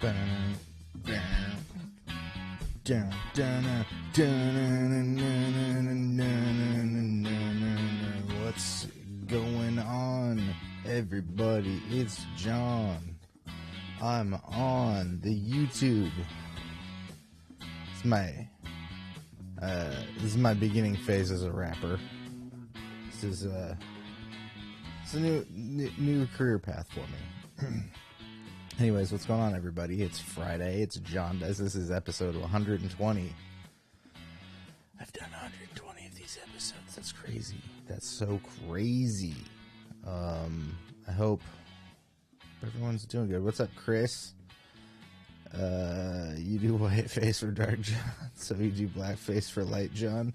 What's going on, everybody? It's John. I'm on the YouTube. This is my beginning phase as a rapper. This is it's a new career path for me. Anyways, what's going on, everybody? It's Friday. It's Jon Does. This is episode 120. I've done 120 of these episodes. That's crazy. That's so crazy. I hope everyone's doing good. What's up, Chris? You do white face for dark John, so you do black face for light John.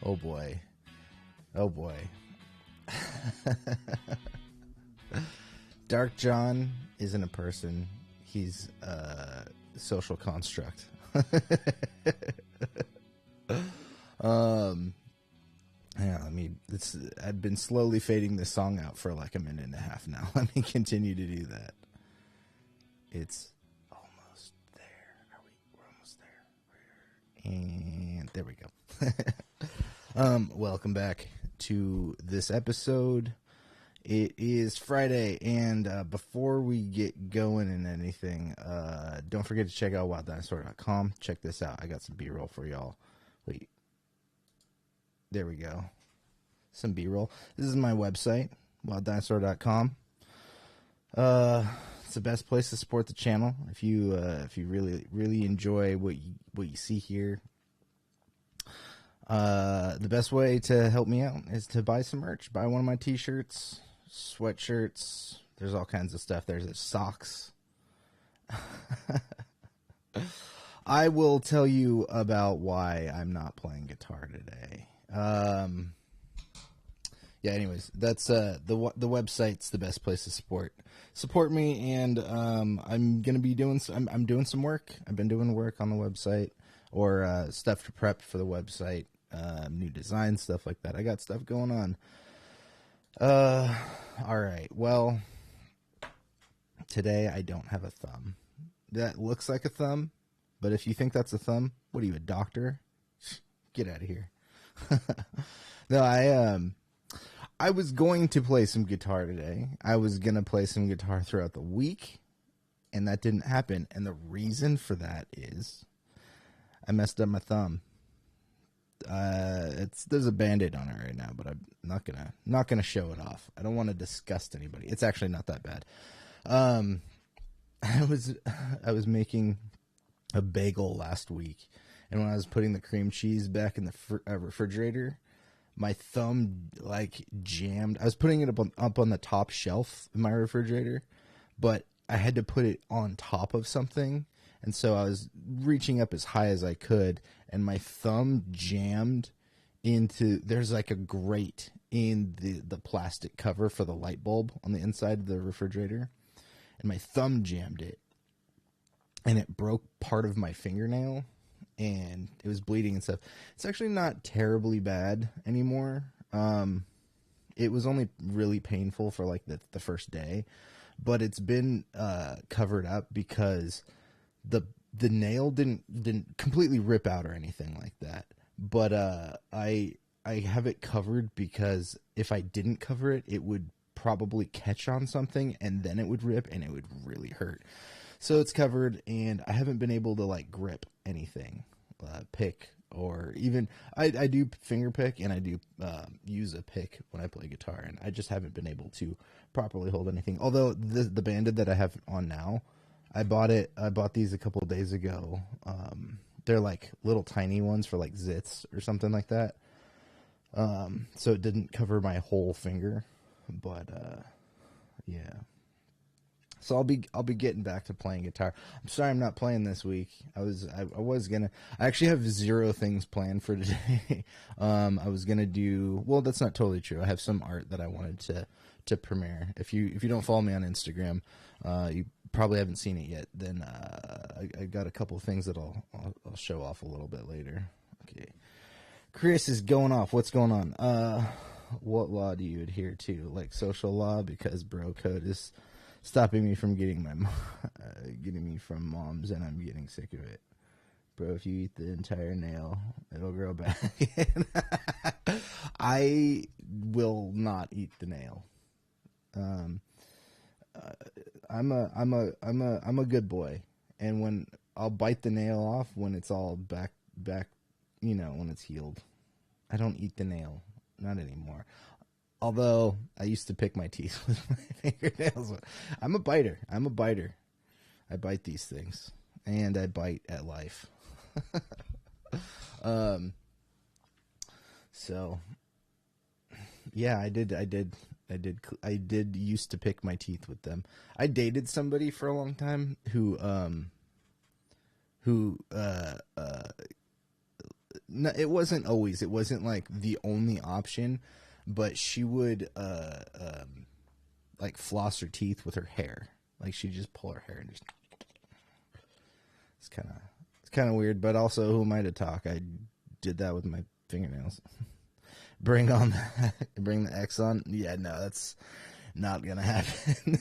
Oh boy. Oh boy. Dark John isn't a person. He's a social construct. I've been slowly fading this song out for like a minute and a half now. Let me continue to do that. It's almost there. We're almost there. And there we go. Welcome back to this episode. It is Friday, and before we get going in anything, don't forget to check out wilddinosaur.com. Check this out. I got some B-roll for y'all. Wait. There we go. Some B-roll. This is my website, wilddinosaur.com. It's the best place to support the channel. If you really enjoy what you see here, the best way to help me out is to buy some merch. Buy one of my t-shirts, sweatshirts. There's all kinds of stuff. There's socks. I will tell you about why I'm not playing guitar today. Yeah, anyways, that's the website's the best place to support me, and I'm gonna be doing I'm doing some work. I've been doing work on the website, or stuff to prep for the website, new design, stuff like that. I got stuff going on. All right, well, today I don't have a thumb. That looks like a thumb, but if you think that's a thumb, what are you, a doctor? Get out of here. No, I was going to play some guitar today. I was going to play some guitar throughout the week, and that didn't happen. And the reason for that is I messed up my thumb. There's a Band-Aid on it right now, but I'm not gonna show it off. I don't want to disgust anybody. It's actually not that bad. I was making a bagel last week, and when I was putting the cream cheese back in the refrigerator, my thumb like jammed. I was putting it up on the top shelf in my refrigerator, but I had to put it on top of something, and so I was reaching up as high as I could, and my thumb jammed into. There's like a grate in the plastic cover for the light bulb on the inside of the refrigerator, and my thumb jammed it, and it broke part of my fingernail. And it was bleeding and stuff. It's actually not terribly bad anymore. It was only really painful for like the first day, but it's been covered up because the nail didn't completely rip out or anything like that. But I have it covered because if I didn't cover it, it would probably catch on something and then it would rip and it would really hurt. So it's covered, and I haven't been able to like grip anything, pick, or even I do finger pick, and I do use a pick when I play guitar, and I just haven't been able to properly hold anything. Although the Band-Aid that I have on now, I bought these a couple of days ago. They're like little tiny ones for like zits or something like that. So it didn't cover my whole finger, but yeah. So I'll be getting back to playing guitar. I'm sorry I'm not playing this week. I actually have 0 things planned for today. I was gonna do, well, that's not totally true. I have some art that I wanted to premiere. If you don't follow me on Instagram, you probably haven't seen it yet. Then I got a couple of things that I'll show off a little bit later. Okay, Chris is going off. What's going on? What law do you adhere to? Like social law, because bro code is stopping me from getting getting me from moms, and I'm getting sick of it. Bro, if you eat the entire nail, it'll grow back. I will not eat the nail. I'm a good boy, and when I'll bite the nail off when it's all back, when it's healed. I don't eat the nail, not anymore. Although I used to pick my teeth with my fingernails. I'm a biter. I bite these things, and I bite at life. So yeah, I did used to pick my teeth with them. I dated somebody for a long time who no, it wasn't like the only option, but she would like floss her teeth with her hair. Like she'd just pull her hair and just, it's kind of weird, but also, who am I to talk? I did that with my fingernails. Bring the X on. Yeah, no, that's not gonna happen.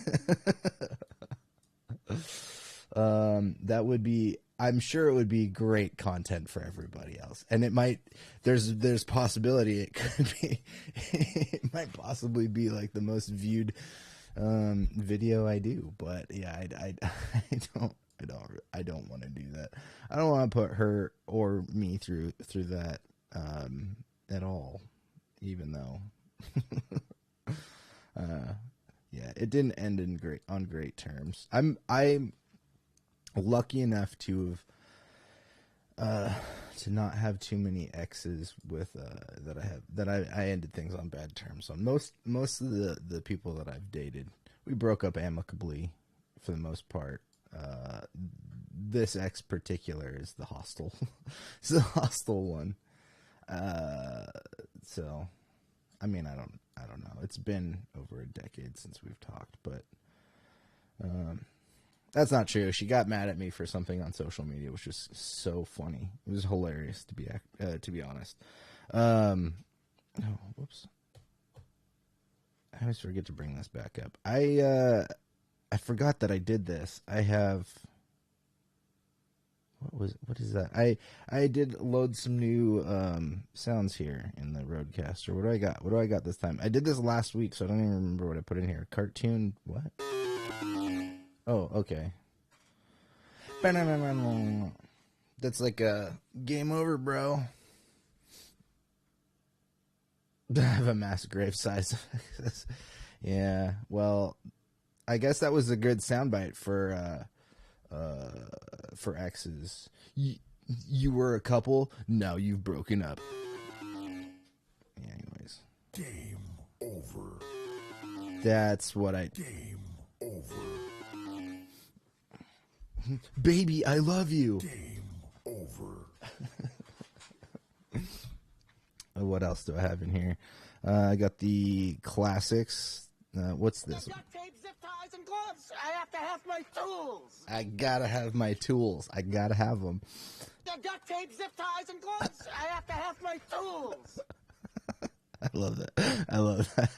That would be, I'm sure it would be great content for everybody else, and it might. There's possibility it could be. It might possibly be like the most viewed video I do, but yeah, I don't want to do that. I don't want to put her or me through that at all, even though yeah, it didn't end on great terms. I'm lucky enough to have to not have too many exes with that I ended things on bad terms on. Most of the people that I've dated, we broke up amicably for the most part. This ex particular is the hostile. It's the hostile one. So I mean, I don't know. It's been over a decade since we've talked, but that's not true. She got mad at me for something on social media, which was so funny. It was hilarious to be honest. Oh, whoops. I always forget to bring this back up. I forgot that I did this. I have, what is that? I did load some new sounds here in the Rodecaster. What do I got this time? I did this last week, so I don't even remember what I put in here. Cartoon what? Oh, okay. That's like a game over, bro. I have a mass grave size. Yeah, well, I guess that was a good soundbite for exes. You were a couple? Now you've broken up. Yeah, anyways. Game over. That's what Game over. Baby, I love you. Game over. What else do I have in here? I got the classics. What's this? Duct tape, zip ties, and gloves. I have to have my tools. I gotta have my tools. I gotta have them. Duct tape, zip ties, and gloves. I have to have my tools. I love that. I love that.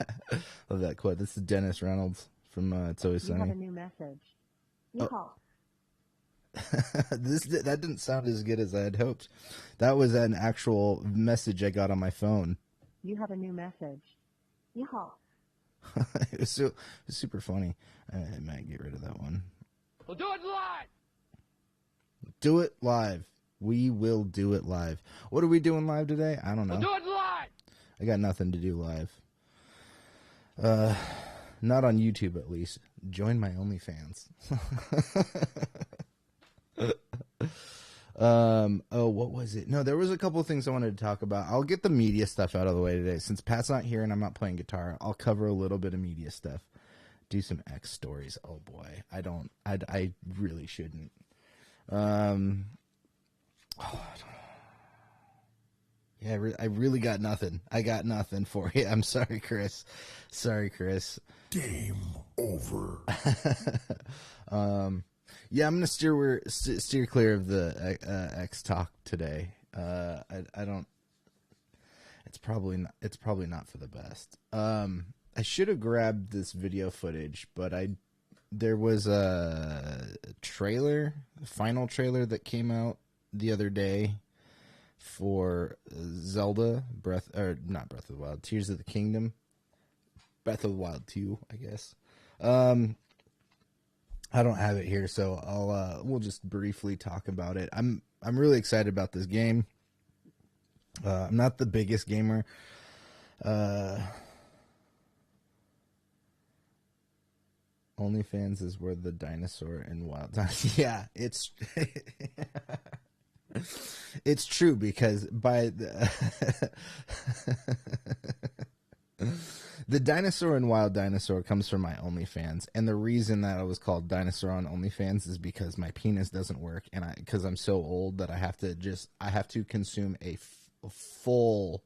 Love that quote. This is Dennis Reynolds from It's Always You Sunny. have a new message. Yeehaw. That didn't sound as good as I had hoped. That was an actual message I got on my phone. You have a new message. Yeehaw. It was super funny. I might get rid of that one. We'll do it live. Do it live. We will do it live. What are we doing live today? I don't know. We'll do it live. I got nothing to do live. Not on YouTube, at least. Join my OnlyFans. Oh, what was it? No, there was a couple of things I wanted to talk about. I'll get the media stuff out of the way today. Since Pat's not here and I'm not playing guitar, I'll cover a little bit of media stuff. Do some X stories. Oh boy. I really shouldn't. Yeah, I really got nothing. I got nothing for you. I'm sorry, Chris. Game over. Yeah, I'm gonna steer clear of the X talk today. I don't. It's probably not for the best. I should have grabbed this video footage, but I there was a trailer, final trailer that came out the other day for Zelda not Breath of the Wild, Tears of the Kingdom, Breath of the Wild 2, I guess. I don't have it here, so we'll just briefly talk about it. I'm really excited about this game. I'm not the biggest gamer. OnlyFans is where the Dinosaur and Wild Dinosaur. Yeah, it's it's true because by the Dinosaur and Wild Dinosaur comes from my OnlyFans, and the reason that I was called Dinosaur on OnlyFans is because my penis doesn't work, and because I'm so old that I have to consume a full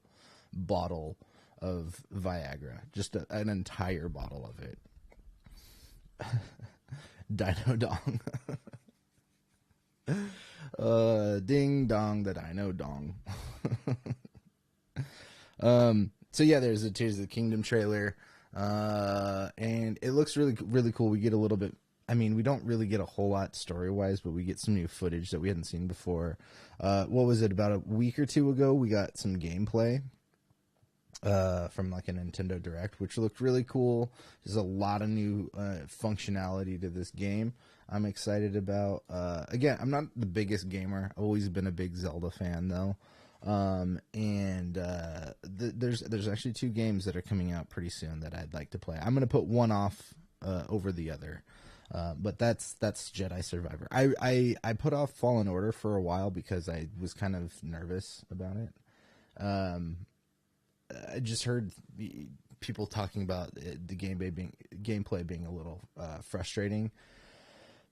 bottle of Viagra, just an entire bottle of it. Dino dong. Ding dong, the dino dong. So yeah, there's a Tears of the Kingdom trailer, and it looks really, really cool. We get a little bit. I mean, we don't really get a whole lot story-wise, but we get some new footage that we hadn't seen before. What was it, about a week or two ago? We got some gameplay from like a Nintendo Direct, which looked really cool. There's a lot of new functionality to this game. I'm excited about. Again, I'm not the biggest gamer. I've always been a big Zelda fan, though. There's actually 2 games that are coming out pretty soon that I'd like to play. I'm gonna put one off over the other, but that's Jedi Survivor. I put off Fallen Order for a while because I was kind of nervous about it. I just heard people talking about the gameplay being a little frustrating.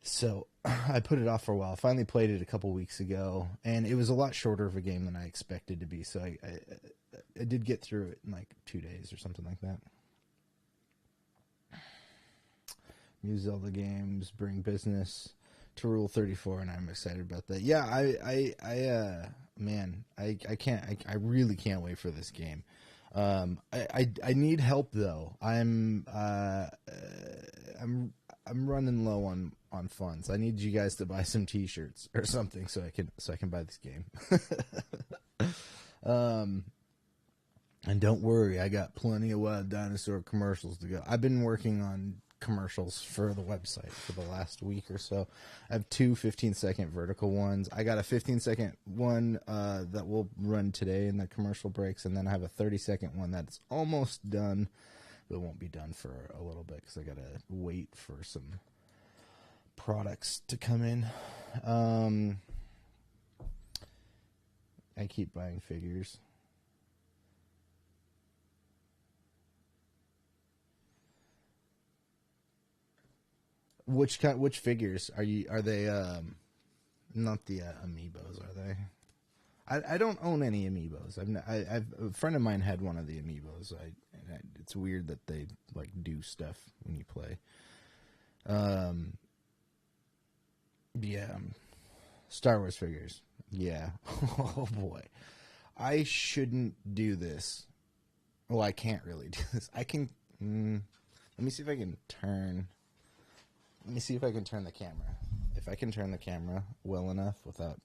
So I put it off for a while. Finally played it a couple weeks ago, and it was a lot shorter of a game than I expected to be. So I did get through it in like 2 days or something like that. New Zelda games bring business to Rule 34, and I'm excited about that. Yeah, I really can't wait for this game. I need help though. I'm running low on funds. I need you guys to buy some T-shirts or something so I can buy this game. And don't worry, I got plenty of Wild Dinosaur commercials to go. I've been working on commercials for the website for the last week or so. I have 2 15-second vertical ones. I got a 15-second one that will run today in the commercial breaks, and then I have a 30-second one that's almost done, but won't be done for a little bit because I gotta wait for some products to come in. I keep buying figures. Which figures are they? Not the amiibos, are they? I don't own any amiibos. A friend of mine had one of the amiibos. It's weird that they like do stuff when you play. Yeah, Star Wars figures. Yeah. Oh boy, I shouldn't do this. Well, I can't really do this. I can. Let me see if I can turn. Let me see if I can turn the camera. If I can turn the camera well enough without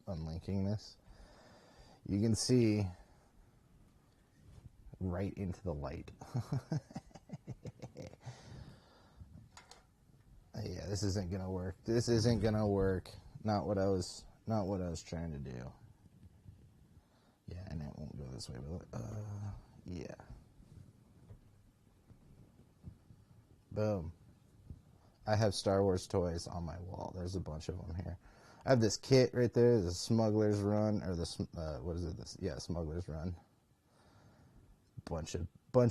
unlinking this, you can see right into the light. Yeah, this isn't gonna work. This isn't gonna work. Not what I was trying to do. Yeah, and it won't go this way, but yeah. Boom. I have Star Wars toys on my wall. There's a bunch of them here. I have this kit right there, the Smuggler's Run, or the what is it? Smuggler's Run. Bunch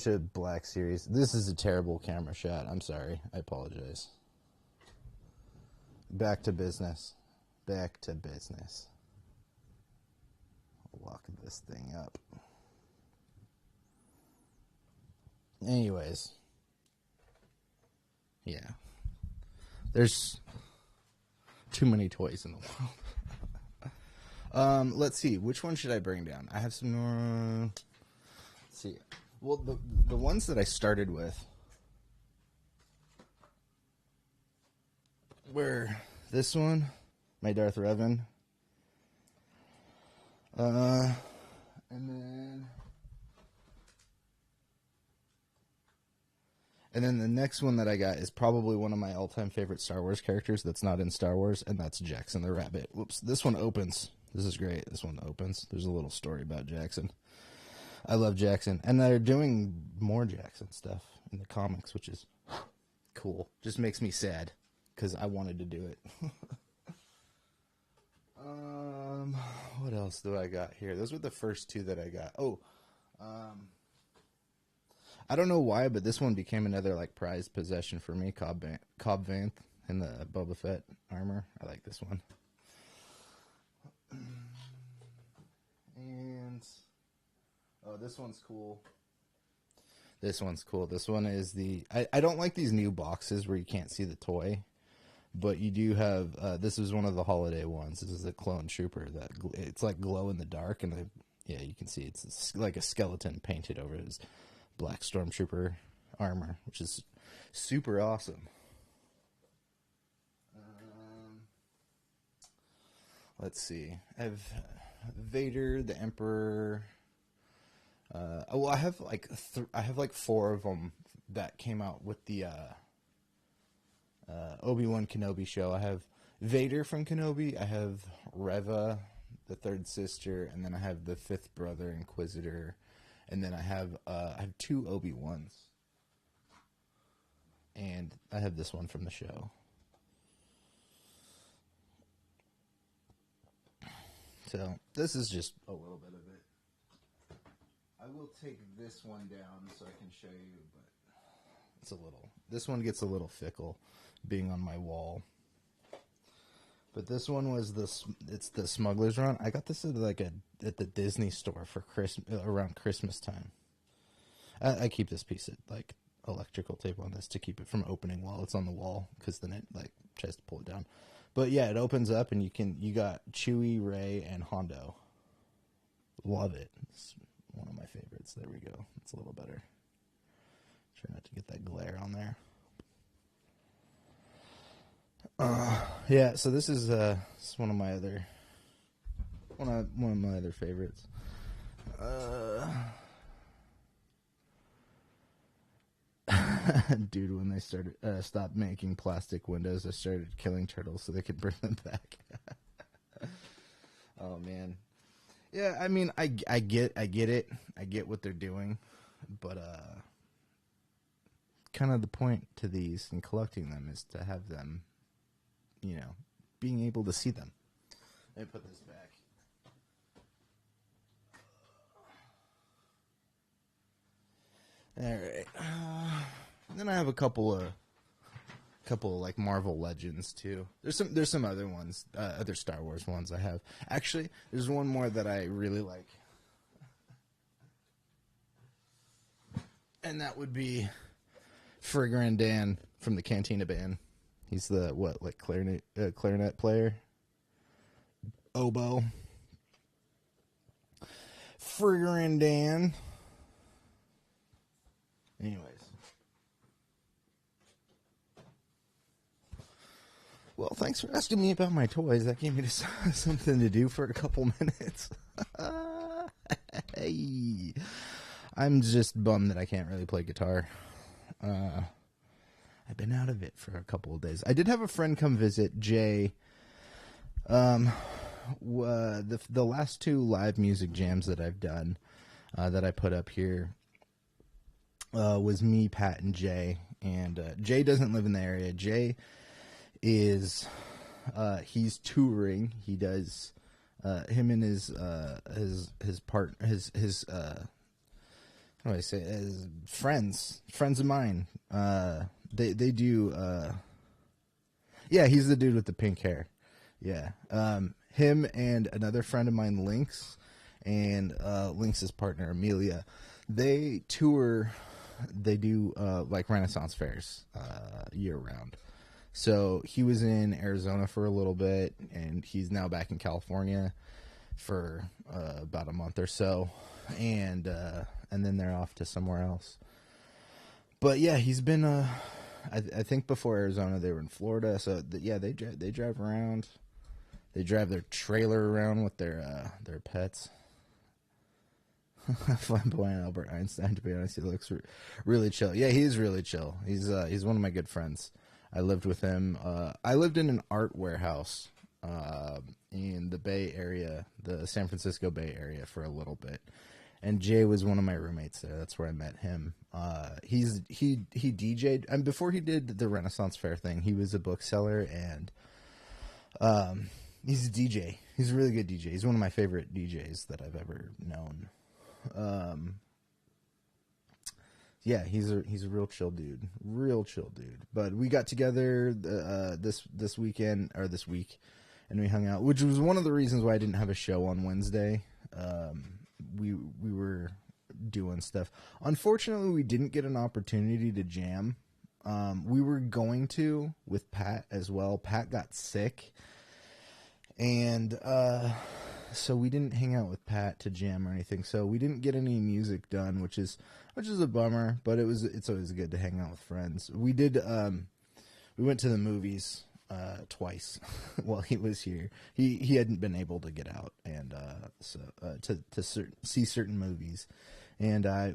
of Black Series. This is a terrible camera shot. I'm sorry. I apologize. Back to business. Back to business. Lock this thing up. Anyways. Yeah. There's too many toys in the world. Let's see. Which one should I bring down? I have some more. Let's see. Well, the ones that I started with. where this one, my Darth Revan, and then the next one that I got is probably one of my all-time favorite Star Wars characters that's not in Star Wars, and that's Jackson the Rabbit. Whoops, this one opens. This is great. This one opens. There's a little story about Jackson. I love Jackson, and they're doing more Jackson stuff in the comics, which is cool. Just makes me sad because I wanted to do it. What else do I got here? Those were the first two that I got. I don't know why, but this one became another like prized possession for me. Cobb Vanth in the Boba Fett armor. I like this one. And this one's cool. This one's cool. This one is I don't like these new boxes where you can't see the toy, but you do have. This is one of the holiday ones. This is a clone trooper that it's like glow in the dark, and you can see it's like a skeleton painted over his black stormtrooper armor, which is super awesome. Let's see. I have Vader, the Emperor. I have like 4 of them that came out with the Obi-Wan Kenobi show. I have Vader from Kenobi. I have Reva, the third sister, and then I have the 5th brother, Inquisitor. And then I have 2 Obi-Wans. And I have this one from the show. So, this is just a little bit of it. I will take this one down so I can show you, but this one gets a little fickle being on my wall. But this one was it's the Smuggler's Run. I got this at at the Disney store for around Christmas time. I keep this piece of like electrical tape on this to keep it from opening while it's on the wall, because then it like tries to pull it down. But yeah, it opens up and you got Chewie, Rey, and Hondo. Love it. It's one of my favorites. There we go. It's a little better. Try not to get that glare on there. Yeah, so this is one of my other favorites. Dude, when they stopped making plastic windows, they started killing turtles so they could bring them back. Oh man, yeah. I mean, I get it. I get what they're doing, but kind of the point to these and collecting them is to have them, being able to see them. Let me put this back. All right. Then I have a couple of like Marvel Legends too. There's some other ones, other Star Wars ones I have. Actually, there's one more that I really like, and that would be Frigger and Dan from the Cantina Band. He's the clarinet player, oboe. Frigger and Dan. Anyways. Well, thanks for asking me about my toys. That gave me something to do for a couple minutes. Hey. I'm just bummed that I can't really play guitar. I've been out of it for a couple of days. I did have a friend come visit, Jay. The last 2 live music jams that I've done, that I put up here, was me, Pat, and Jay. And Jay doesn't live in the area. Jay is he's touring. He does him and his partner, his how do I say, his friends of mine. They do. Yeah, he's the dude with the pink hair. Yeah. Him and another friend of mine, Lynx, and Lynx's partner, Amelia, they tour. They do like Renaissance fairs year round. So he was in Arizona for a little bit, and he's now back in California for about a month or so, and then they're off to somewhere else. But yeah, he's been I think before Arizona they were in Florida. So yeah, they drive around. They drive their trailer around with their pets. Flamboyant Albert Einstein. To be honest, he looks really chill. Yeah, he's really chill. He's one of my good friends. I lived with him. I lived in an art warehouse in the Bay Area, the San Francisco Bay Area, for a little bit. And Jay was one of my roommates there. That's where I met him. He DJ'd, and before he did the Renaissance Fair thing, he was a bookseller, and he's a DJ. He's a really good DJ. He's one of my favorite DJs that I've ever known. Yeah, he's a real chill dude. But we got together this weekend, or this week, and we hung out, which was one of the reasons why I didn't have a show on Wednesday. We were doing stuff. Unfortunately, we didn't get an opportunity to jam. We were going to with Pat as well. Pat got sick, and so we didn't hang out with Pat to jam or anything. So we didn't get any music done, which is a bummer. But it's always good to hang out with friends. We did. We went to the movies twice while he was here. He hadn't been able to get out, and see certain movies. And I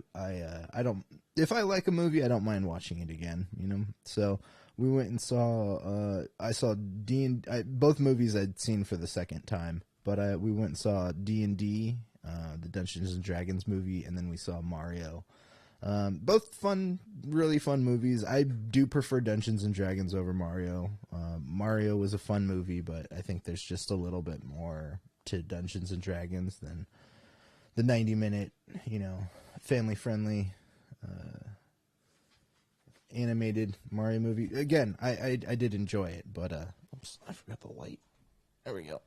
don't, if I like a movie, I don't mind watching it again, you know. So we went and saw I saw both movies I'd seen for the second time, but we went and saw D&D, the Dungeons and Dragons movie, and then we saw Mario. Both fun, really fun movies. I do prefer Dungeons and Dragons over Mario. Mario was a fun movie, but I think there's just a little bit more to Dungeons and Dragons than the 90-minute, you know, family-friendly, animated Mario movie. Again, I did enjoy it, but oops, I forgot the light. There we go.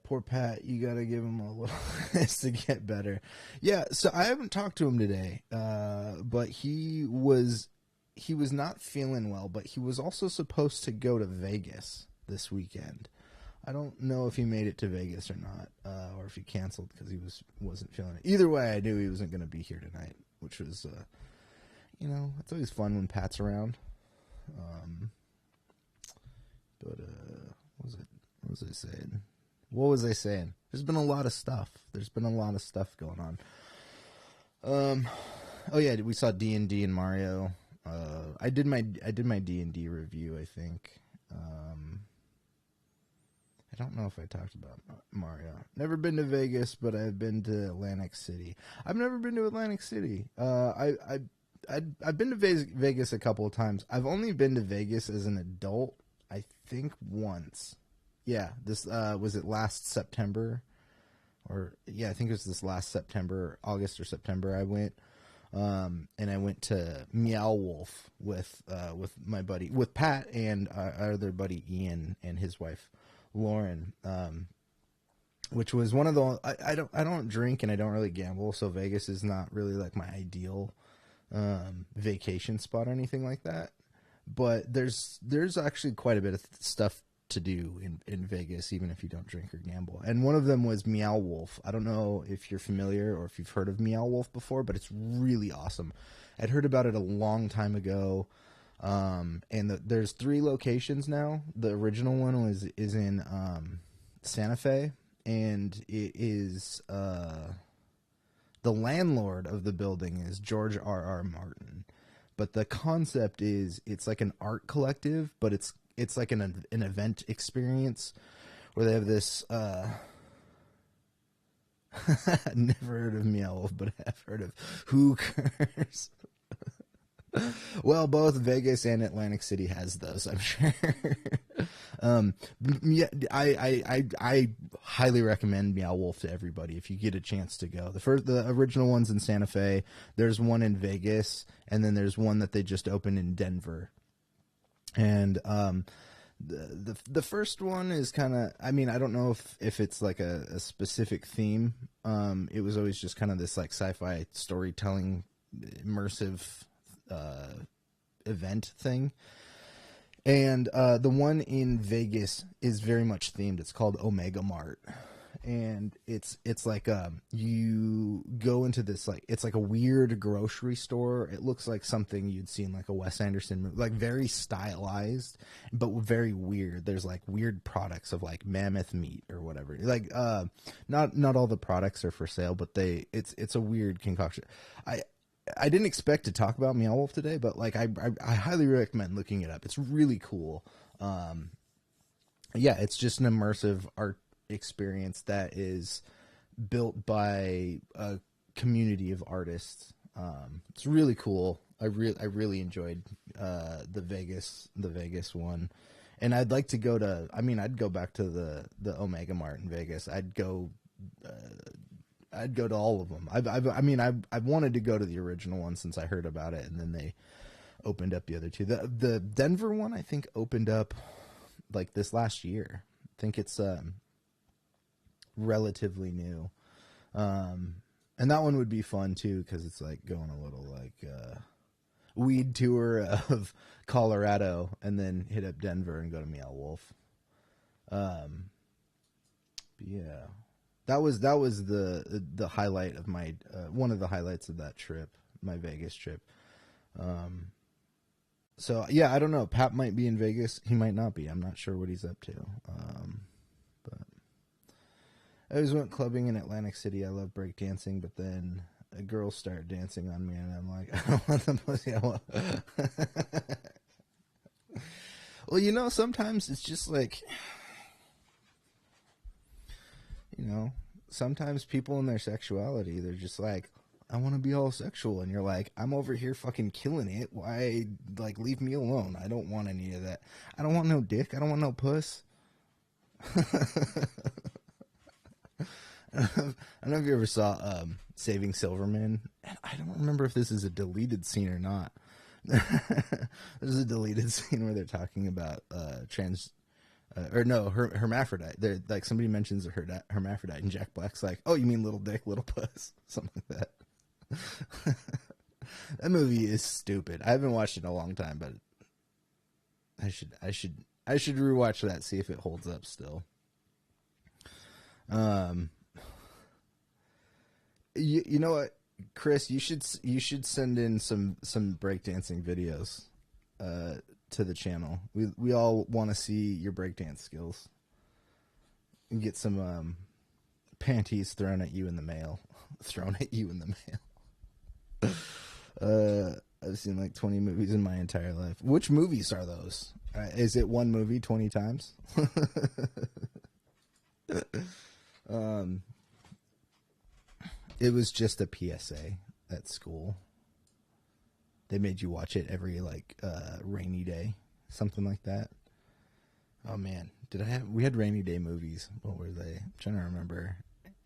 Poor Pat, you gotta give him a little to get better. Yeah, so I haven't talked to him today, but he was not feeling well, but he was also supposed to go to Vegas this weekend. I don't know if he made it to Vegas or not, or if he canceled because he wasn't feeling it. Either way, I knew he wasn't going to be here tonight, which was, you know, it's always fun when Pat's around. What was I saying? There's been a lot of stuff. Going on. Oh yeah, we saw D&D and Mario. I did my D&D review, I think. I don't know if I talked about Mario. Never been to Vegas, but I've been to Atlantic City. I've never been to Atlantic City. I've been to Vegas a couple of times. I've only been to Vegas as an adult, I think, once. Yeah, this was it last September, or yeah, I think it was this last September, August or September. I went, and I went to Meow Wolf with my buddy, with Pat and our other buddy Ian and his wife Lauren, which was one of the I don't drink and I don't really gamble, so Vegas is not really like my ideal vacation spot or anything like that. But there's actually quite a bit of stuff to do in Vegas, even if you don't drink or gamble. And one of them was Meow Wolf. I don't know if you're familiar or if you've heard of Meow Wolf before, but it's really awesome. I'd heard about it a long time ago. And there's 3 locations now. The original one is in Santa Fe, and it is the landlord of the building is George R.R. Martin. But the concept is it's like an art collective, but it's like an event experience where they have this never heard of Meow Wolf, but I've heard of Hookers. Well, both Vegas and Atlantic City has those, I'm sure. Yeah, I highly recommend Meow Wolf to everybody if you get a chance to go. The original one's in Santa Fe. There's one in Vegas, and then there's one that they just opened in Denver. And the first one is kind of, I mean, I don't know if it's like a specific theme. It was always just kind of this like sci-fi storytelling immersive event thing. And the one in Vegas is very much themed. It's called Omega Mart. and it's like you go into this, like, it's like a weird grocery store. It looks like something you'd see in like a Wes Anderson movie, like very stylized but very weird. There's like weird products of like mammoth meat or whatever. Like not all the products are for sale, but it's a weird concoction. I didn't expect to talk about Meow Wolf today, but like I highly recommend looking it up. It's really cool. Yeah, it's just an immersive art experience that is built by a community of artists. It's really cool. I really enjoyed the Vegas one, and I'd like to go to. I mean, I'd go back to the Omega Mart in Vegas. I'd go to all of them. I've wanted to go to the original one since I heard about it, and then they opened up the other two. The Denver one, I think, opened up like this last year. I think it's relatively new, and that one would be fun too, because it's like going a little like weed tour of Colorado and then hit up Denver and go to Meow Wolf. Yeah, that was the highlight of my one of the highlights of that trip, my Vegas trip. So yeah, I don't know. Pat might be in Vegas. He might not be. I'm not sure what he's up to. But I always went clubbing in Atlantic City. I love breakdancing, but then girls start dancing on me, and I'm like, I don't want the pussy. I want... Well, you know, sometimes it's just like, you know, sometimes people in their sexuality, they're just like, I want to be all sexual, and you're like, I'm over here fucking killing it. Why, like, leave me alone? I don't want any of that. I don't want no dick. I don't want no puss. I don't know if you ever saw Saving Silverman. And I don't remember if this is a deleted scene or not. There's a deleted scene where they're talking about hermaphrodite. They're like, somebody mentions a hermaphrodite, and Jack Black's like, "Oh, you mean little dick, little puss," something like that. That movie is stupid. I haven't watched it in a long time, but I should rewatch that, see if it holds up still. You know what, Chris, you should send in some breakdancing videos to the channel. We all want to see your breakdance skills. And get some panties thrown at you in the mail. I've seen like 20 movies in my entire life. Which movies are those? Is it one movie 20 times? It was just a PSA at school. They made you watch it every like rainy day, something like that. Oh man, we had rainy day movies. What were they? I'm trying to remember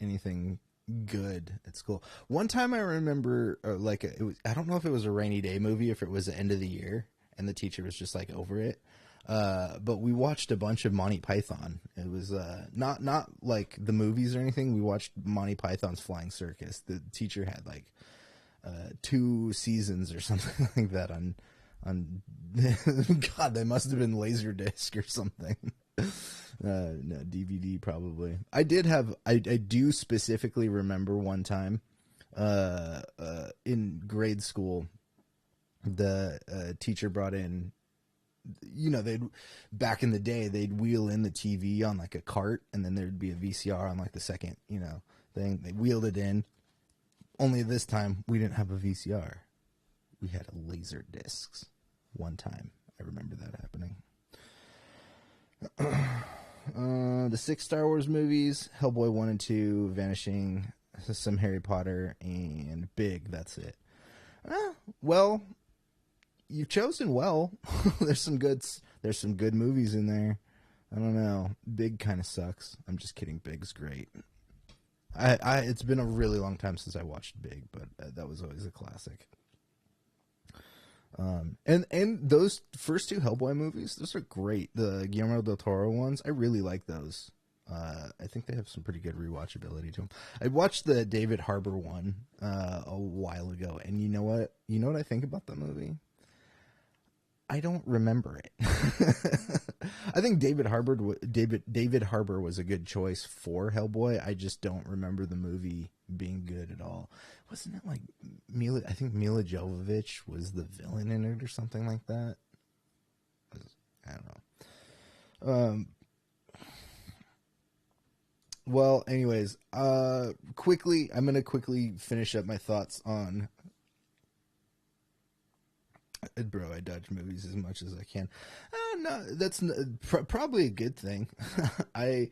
anything good at school. One time I remember I don't know if it was a rainy day movie, if it was the end of the year and the teacher was just like over it. But we watched a bunch of Monty Python. It was not like the movies or anything. We watched Monty Python's Flying Circus. The teacher had like 2 seasons or something like that on God, they must have been Laserdisc or something. No, DVD probably. I do specifically remember one time in grade school, the teacher brought in, you know, back in the day, they'd wheel in the TV on like a cart, and then there'd be a VCR on like the second, you know, thing. They wheeled it in. Only this time, we didn't have a VCR. We had a laser discs. One time, I remember that happening. The 6 Star Wars movies: Hellboy 1 and 2, Vanishing, some Harry Potter, and Big. That's it. Well, you've chosen well. There's some good movies in there. I don't know. Big kind of sucks. I'm just kidding. Big's great. It's been a really long time since I watched Big, but that was always a classic. And those first 2 Hellboy movies, those are great. The Guillermo del Toro ones, I really like those. I think they have some pretty good rewatchability to them. I watched the David Harbour one a while ago, and you know what? You know what I think about that movie? I don't remember it. I think David Harbour was a good choice for Hellboy. I just don't remember the movie being good at all. Wasn't it like I think Mila Jovovich was the villain in it or something like that? I don't know. Well, anyways, I'm going to quickly finish up my thoughts on... Bro, I dodge movies as much as I can. No, that's probably a good thing. I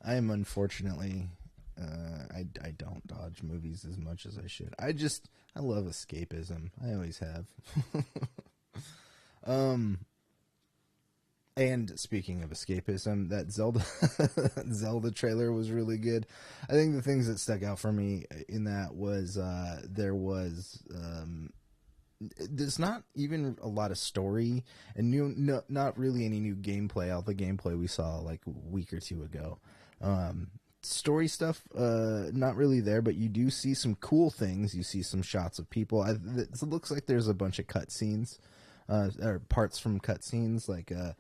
am unfortunately, I don't dodge movies as much as I should. I love escapism. I always have. And speaking of escapism, that Zelda trailer was really good. I think the things that stuck out for me in that was there's not even a lot of story and not really any new gameplay. All the gameplay we saw like a week or two ago. Story stuff, not really there, but you do see some cool things. You see some shots of people. It looks like there's a bunch of cutscenes, or parts from cutscenes, like a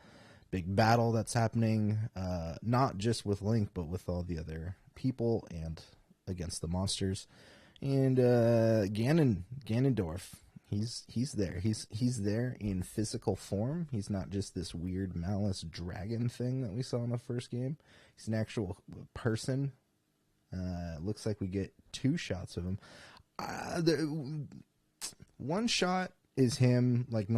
big battle that's happening, not just with Link, but with all the other people and against the monsters. And Ganondorf. He's there. He's there in physical form. He's not just this weird malice dragon thing that we saw in the first game. He's an actual person. Looks like we get 2 shots of him. One shot is him, like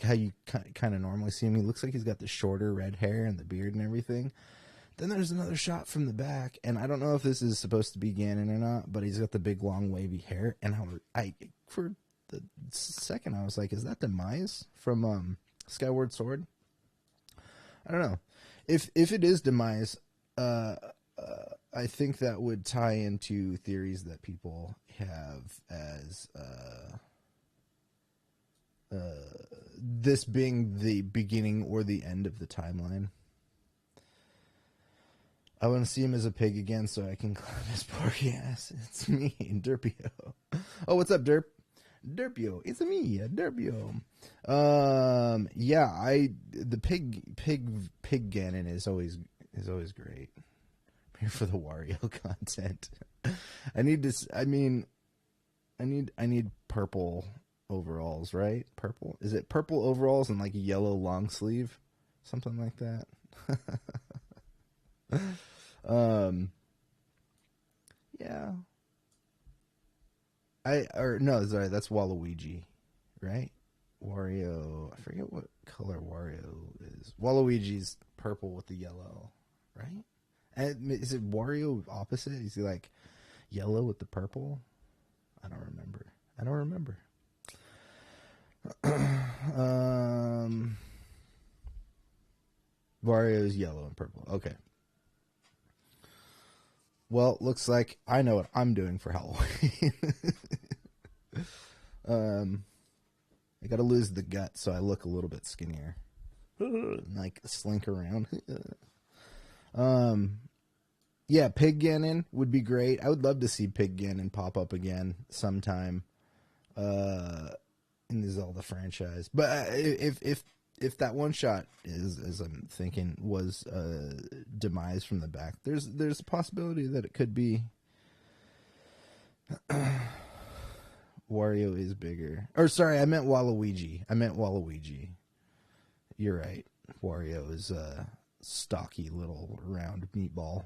how you kind of normally see him. He looks like he's got the shorter red hair and the beard and everything. Then there's another shot from the back, and I don't know if this is supposed to be Ganon or not, but he's got the big long wavy hair. And I for the second I was like, is that Demise from Skyward Sword? I don't know. If it is Demise, I think that would tie into theories that people have as this being the beginning or the end of the timeline. I want to see him as a pig again so I can clap his porky ass. It's me, Derpio. Oh, what's up, Derp? Derpio, it's me, Derpio. Yeah, the pig Ganon is always great. I'm here for the Wario content. I need purple overalls, right? Purple? Is it purple overalls and like a yellow long sleeve? Something like that. Yeah. Sorry, that's Waluigi, right? Wario, I forget what color Wario is. Waluigi's purple with the yellow, right? And is it Wario opposite? Is he like yellow with the purple? I don't remember. Wario is yellow and purple. Okay. Well, looks like I know what I'm doing for Halloween. I gotta lose the gut so I look a little bit skinnier. Like slink around. Yeah, Pig Ganon would be great. I would love to see Pig Ganon pop up again sometime in the Zelda franchise. But if that one shot is, as I'm thinking, was Demise from the back, there's a possibility that it could be Wario is bigger. Or sorry, I meant Waluigi. You're right. Wario is a stocky little round meatball.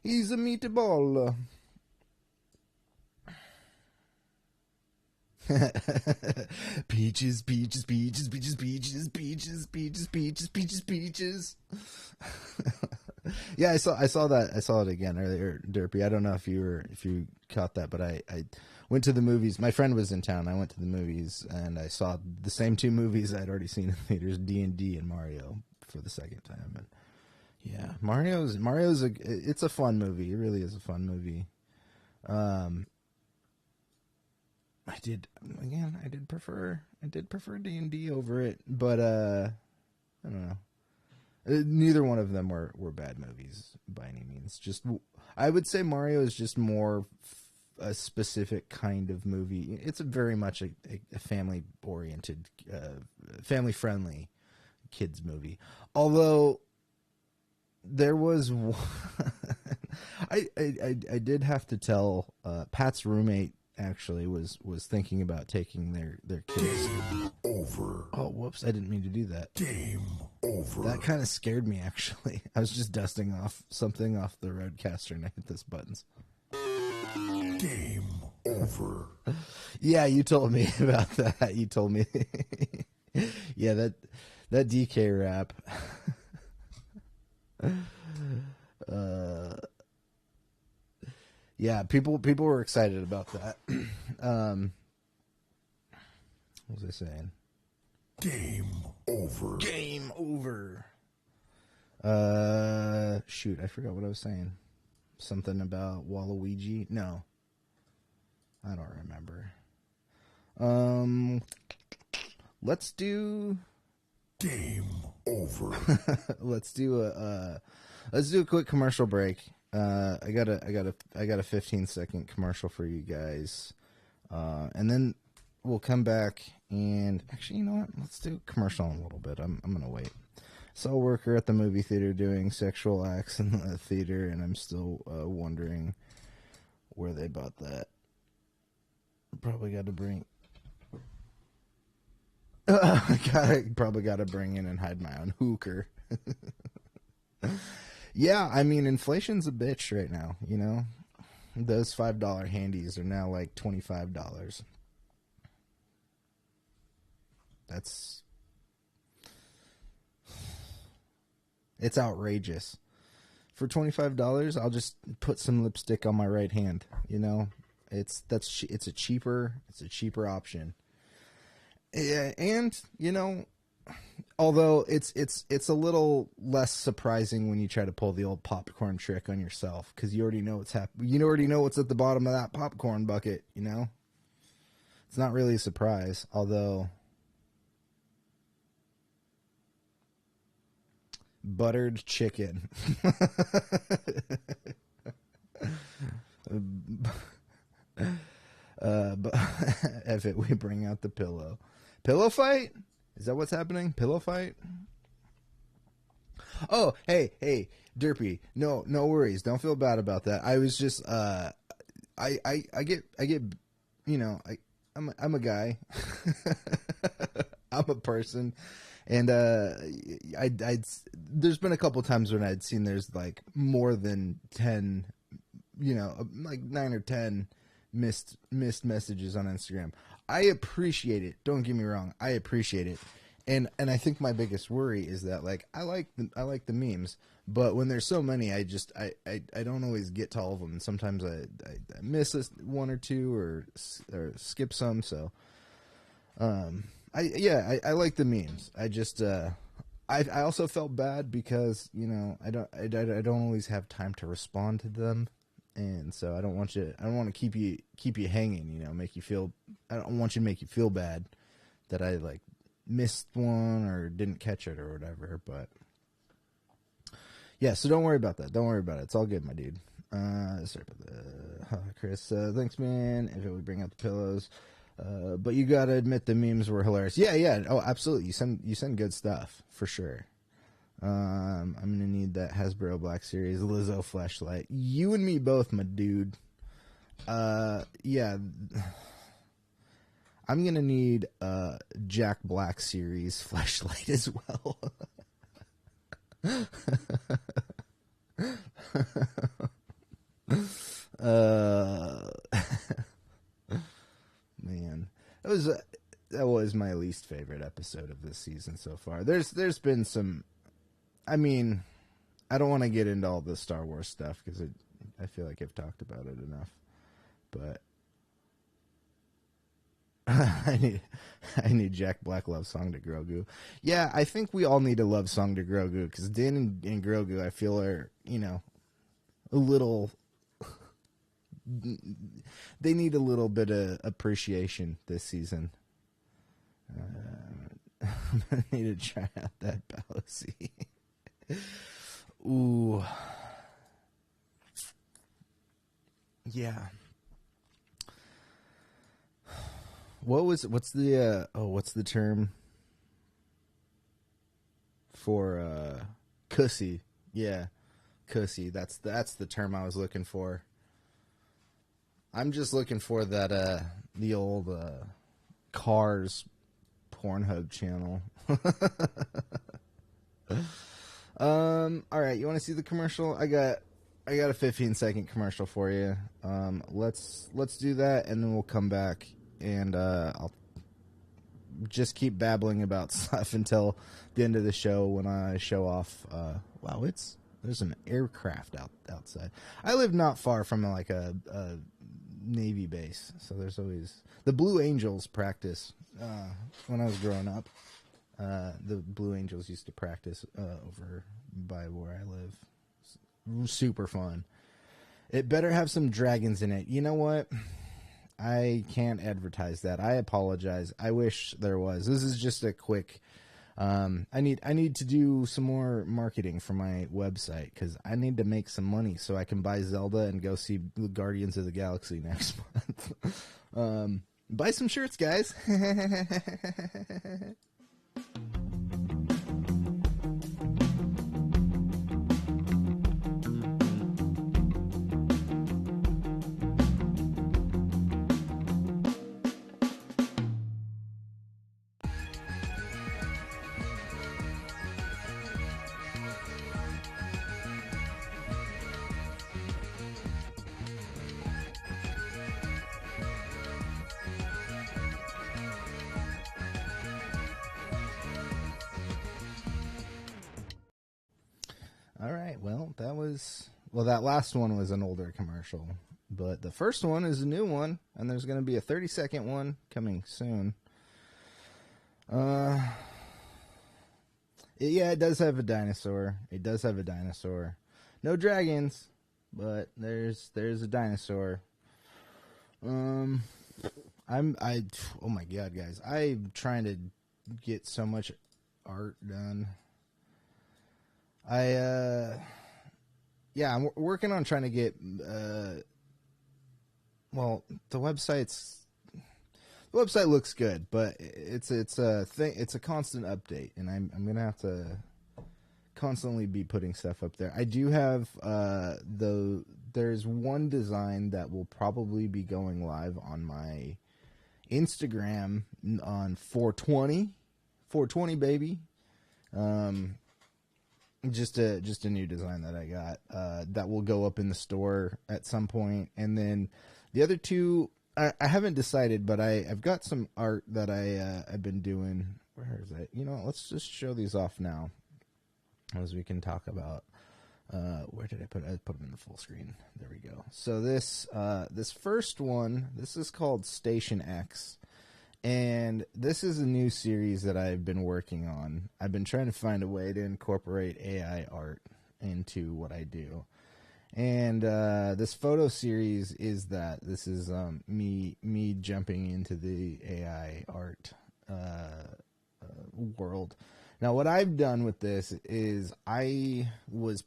He's a meatball. Peaches. Yeah, I saw that. I saw it again earlier, Derpy. I don't know if you caught that, but I went to the movies. My friend was in town. I went to the movies and I saw the same 2 movies I'd already seen in theaters, D&D and Mario, for the second time. And yeah, Mario's it's a fun movie. It really is a fun movie. I did prefer D&D over it, but I don't know. Neither one of them were bad movies by any means. Just I would say Mario is just more a specific kind of movie. It's very much a family oriented, family friendly kids movie. Although there was one I did have to tell Pat's roommate actually was thinking about taking their kids. Game over. Oh, whoops, I didn't mean to do that. Game over. That kind of scared me, actually. I was just dusting off something off the roadcaster and I hit those buttons. Game over. Yeah, you told me about that. You told me. Yeah, that DK rap. Yeah, people were excited about that. What was I saying? Game over. Game over. Shoot, I forgot what I was saying. Something about Waluigi? No. I don't remember. Let's do Game over. let's do a quick commercial break. I got a 15-second commercial for you guys. And then we'll come back and actually, you know what? Let's do a commercial in a little bit. I'm going to wait. Saw a worker at the movie theater doing sexual acts in the theater, and I'm still wondering where they bought that. Probably got to bring. Probably got to bring in and hide my own hooker. Yeah, I mean, inflation's a bitch right now, you know? Those $5 handies are now like $25. It's outrageous. For $25, I'll just put some lipstick on my right hand, you know? It's a cheaper option. Yeah, and, you know, although it's a little less surprising when you try to pull the old popcorn trick on yourself, because you already know what's happening. You already know what's at the bottom of that popcorn bucket, you know? It's not really a surprise, although buttered chicken. But if it, we bring out the pillow. Pillow fight? Is that what's happening? Pillow fight? Oh, hey, Derpy. No worries. Don't feel bad about that. I was just, I get, you know, I'm a guy. I'm a person. And, there's been a couple times when I'd seen there's like more than 10, you know, like 9 or 10 missed messages on Instagram. I appreciate it. Don't get me wrong. I appreciate it. And I think my biggest worry is that, like, I like the memes, but when there's so many, I don't always get to all of them. And sometimes I miss one or two or skip some. So, I like the memes. I just, I also felt bad because, you know, I don't always have time to respond to them. And so I don't want to keep you hanging, you know, I don't want you to make you feel bad that I like missed one or didn't catch it or whatever. But yeah, so don't worry about that. Don't worry about it. It's all good, my dude. Sorry about that. Chris, thanks, man. If it would bring out the pillows. But you gotta admit the memes were hilarious. Yeah. Oh, absolutely. You send good stuff for sure. I'm gonna need that Hasbro Black Series Lizzo flashlight. You and me both, my dude. Yeah. I'm gonna need Jack Black Series flashlight as well. Man, that was my least favorite episode of this season so far. There's been some. I mean, I don't want to get into all the Star Wars stuff because I feel like I've talked about it enough. But I need Jack Black love song to Grogu. Yeah, I think we all need a love song to Grogu because Din and Grogu, I feel, are, you know, a little. They need a little bit of appreciation this season. I need to try out that Bowsy. Ooh. Yeah. what's the term for cussy? Yeah, cussy. That's the term I was looking for. I'm just looking for that the old Cars Pornhub channel. All right, you want to see the commercial? I got a 15-second commercial for you. Let's do that, and then we'll come back, and I'll just keep babbling about stuff until the end of the show when I show off. Wow, there's an aircraft outside. I live not far from like a Navy base, so there's always the Blue Angels practice. When I was growing up, the Blue Angels used to practice over by where I live. Super fun. It better have some dragons in it. You know what? I can't advertise that. I apologize. I wish there was. This is just a quick. I need to do some more marketing for my website because I need to make some money so I can buy Zelda and go see the Guardians of the Galaxy next month. Buy some shirts, guys. All right, well, that last one was an older commercial, but the first one is a new one, and there's going to be a 30-second one coming soon. Yeah, it does have a dinosaur. It does have a dinosaur. No dragons, but there's a dinosaur. Oh my god, guys, I'm trying to get so much art done. I'm working on trying to get, well, the website looks good, but it's a thing, it's a constant update, and I'm going to have to constantly be putting stuff up there. I do have, there's one design that will probably be going live on my Instagram on 420 baby. Just a new design that I got that will go up in the store at some point, and then the other two I haven't decided, but I've got some art that I've been doing. Where is it? You know, let's just show these off now, as we can talk about. Where did I put it? I put them in the full screen. There we go. So this first one, this is called Station X. And this is a new series that I've been working on. I've been trying to find a way to incorporate AI art into what I do. And this photo series is that. This is me jumping into the AI art world. Now, what I've done with this is I was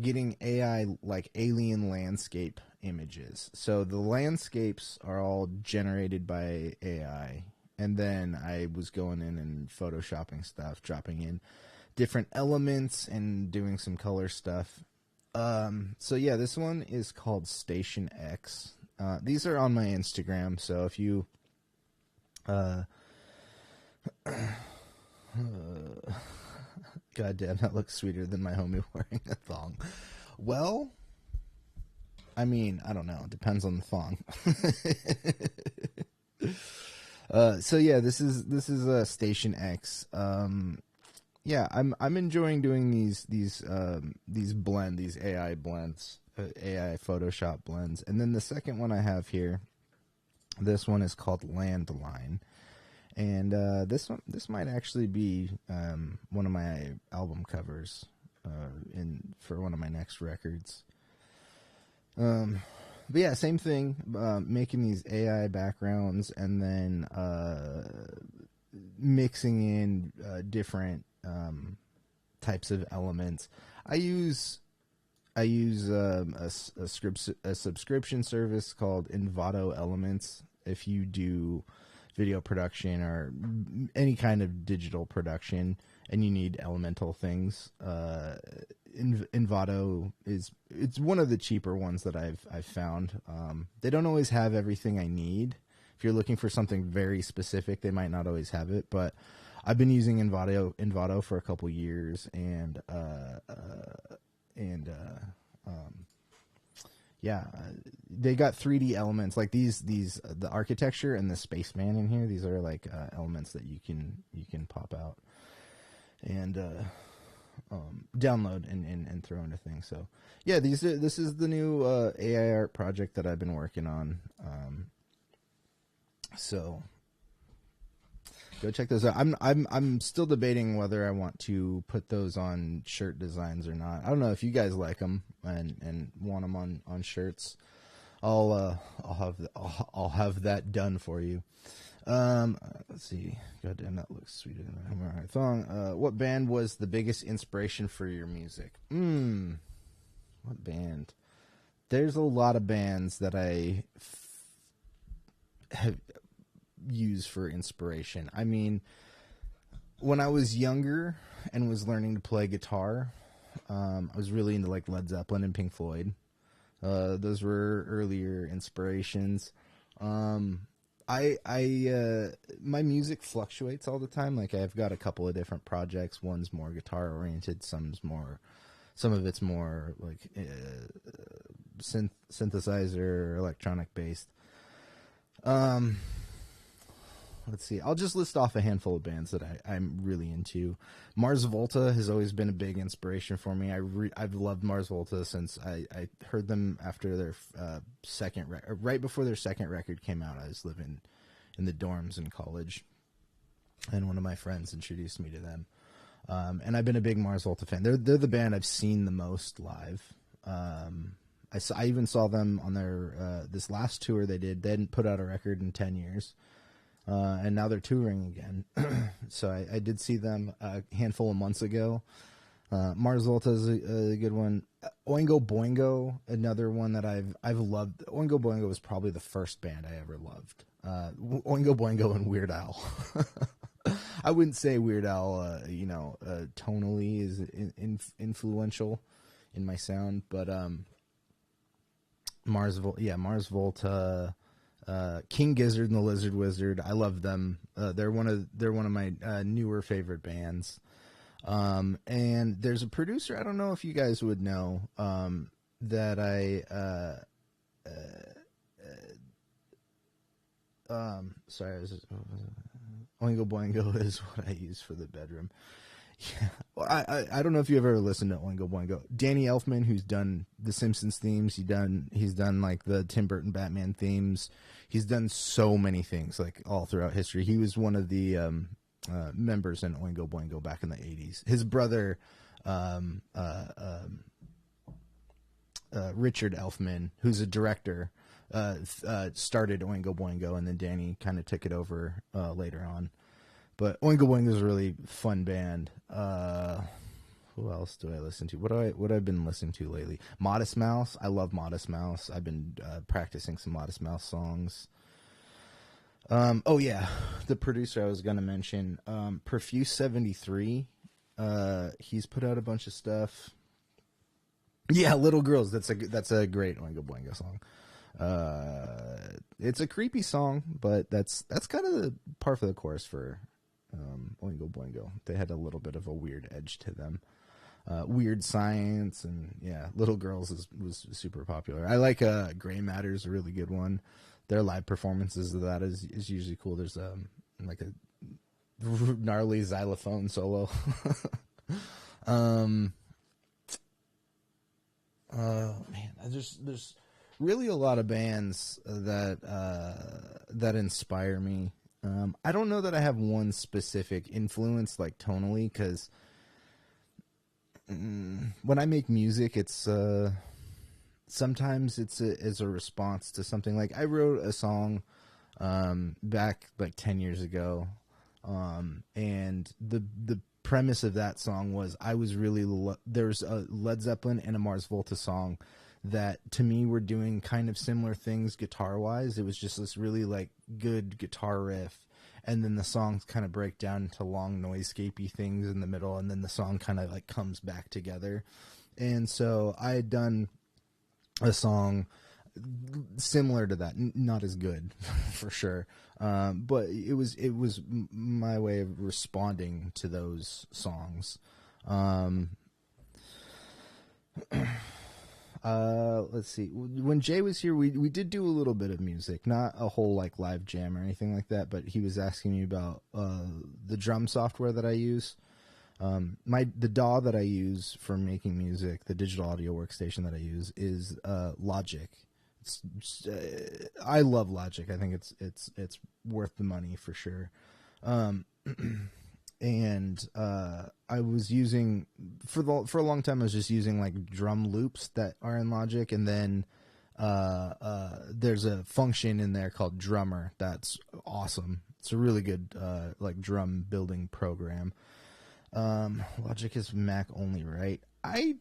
getting AI like alien landscape images. So the landscapes are all generated by AI, and then I was going in and photoshopping stuff, dropping in different elements and doing some color stuff. So yeah, this one is called Station X. These are on my Instagram, so if you God damn, that looks sweeter than my homie wearing a thong. Well, I mean, I don't know. It depends on the thong. So yeah, this is Station X. Yeah, I'm enjoying doing these AI blends, AI Photoshop blends, and then the second one I have here, this one is called Landline. And this might actually be one of my album covers for one of my next records. But yeah, same thing. Making these AI backgrounds and then mixing in different types of elements. I use I use a subscription service called Envato Elements. If you do video production or any kind of digital production and you need elemental things, Envato it's one of the cheaper ones that I've found. They don't always have everything I need. If you're looking for something very specific, they might not always have it, but I've been using Envato for a couple years, and they got 3D elements like these the architecture and the spaceman in here. These are like elements that you can pop out and download and throw into things. So yeah, this is the new AI art project that I've been working on. So go check those out. I'm still debating whether I want to put those on shirt designs or not. I don't know if you guys like them and want them on shirts. I'll have that done for you. Let's see. God damn, that looks sweeter than a Hummer thong. What band was the biggest inspiration for your music? What band? There's a lot of bands that I have used for inspiration. I mean, when I was younger and was learning to play guitar, I was really into like Led Zeppelin and Pink Floyd. Those were earlier inspirations. My music fluctuates all the time. Like I've got a couple of different projects. One's more guitar oriented. Some of it's more like synthesizer, electronic based. Let's see. I'll just list off a handful of bands that I'm really into. Mars Volta has always been a big inspiration for me. I've loved Mars Volta since I heard them after their right before their second record came out. I was living in the dorms in college, and one of my friends introduced me to them. And I've been a big Mars Volta fan. They're the band I've seen the most live. I even saw them on their this last tour they did. They hadn't put out a record in 10 years. And now they're touring again. So I did see them a handful of months ago. Mars Volta is a good one. Oingo Boingo, another one that I've loved. Oingo Boingo was probably the first band I ever loved. Oingo Boingo and Weird Al. I wouldn't say Weird Al, tonally is influential in my sound, but Mars Volta. King Gizzard and the Lizard Wizard. I love them. They're one of my newer favorite bands. And there's a producer, I don't know if you guys would know, that Oingo Boingo is what I use for the bedroom. Yeah. Well, I don't know if you've ever listened to Oingo Boingo. Danny Elfman, who's done the Simpsons themes, he's done like the Tim Burton Batman themes. He's done so many things like all throughout history. He was one of the members in Oingo Boingo back in the 80s. His brother Richard Elfman, who's a director, started Oingo Boingo, and then Danny kind of took it over later on. But Oingo Boingo is a really fun band. Who else do I listen to? What I've been listening to lately? Modest Mouse. I love Modest Mouse. I've been practicing some Modest Mouse songs. Oh yeah, the producer I was gonna mention, Perfuse 73. He's put out a bunch of stuff. Yeah, Little Girls. That's a great Oingo Boingo song. It's a creepy song, but that's kind of the par for the course for Oingo Boingo. They had a little bit of a weird edge to them. Weird Science, and yeah, Little Girls was super popular. I like Gray Matter's a really good one. Their live performances of that is usually cool. There's like a gnarly xylophone solo. Oh man, there's really a lot of bands that inspire me. I don't know that I have one specific influence, like tonally, because when I make music, it's sometimes it's as a response to something. Like I wrote a song back like 10 years ago, and the premise of that song was I was really there's a Led Zeppelin and a Mars Volta song that to me were doing kind of similar things guitar wise. It was just this really like good guitar riff, and then the songs kind of break down into long noisescapey things in the middle, and then the song kind of like comes back together. And so I had done a song similar to that, not as good for sure, but it was my way of responding to those songs. Let's see. When Jay was here, we did do a little bit of music, not a whole like live jam or anything like that, but he was asking me about the drum software that I use. The DAW that I use for making music, the digital audio workstation that I use is Logic. I love Logic. I think it's worth the money for sure. And I was using for a long time. I was just using like drum loops that are in Logic, and then there's a function in there called Drummer that's awesome. It's a really good like drum building program. Logic is Mac only, right? I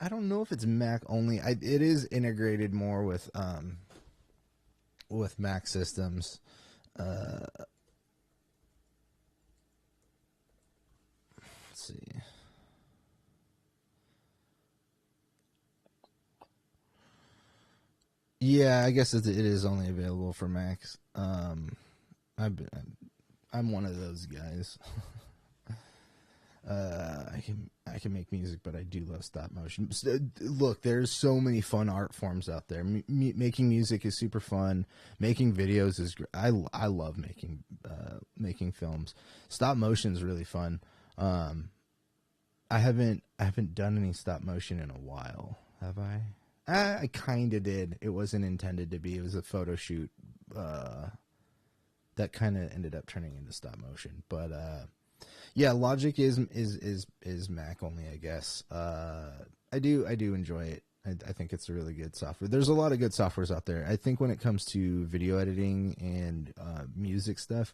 don't know if it's Mac only. It is integrated more with Mac systems. Let's see. Yeah, I guess it is only available for Macs. I'm one of those guys. I can make music, but I do love stop motion. Look, there's so many fun art forms out there. Making music is super fun. Making videos is great. I love making films. Stop motion is really fun. I haven't done any stop motion in a while. Have I? I kind of did. It wasn't intended to be. It was a photo shoot that kind of ended up turning into stop motion. But yeah, Logic is Mac only, I guess. I do enjoy it. I think it's a really good software. There's a lot of good softwares out there. I think when it comes to video editing and music stuff,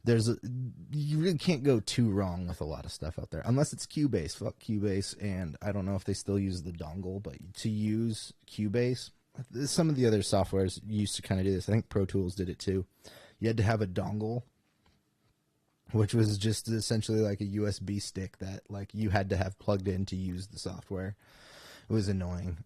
you really can't go too wrong with a lot of stuff out there, unless it's Cubase. Fuck Cubase, and I don't know if they still use the dongle, but to use Cubase, some of the other softwares used to kind of do this. I think Pro Tools did it too. You had to have a dongle, which was just essentially like a USB stick that like you had to have plugged in to use the software. It was annoying.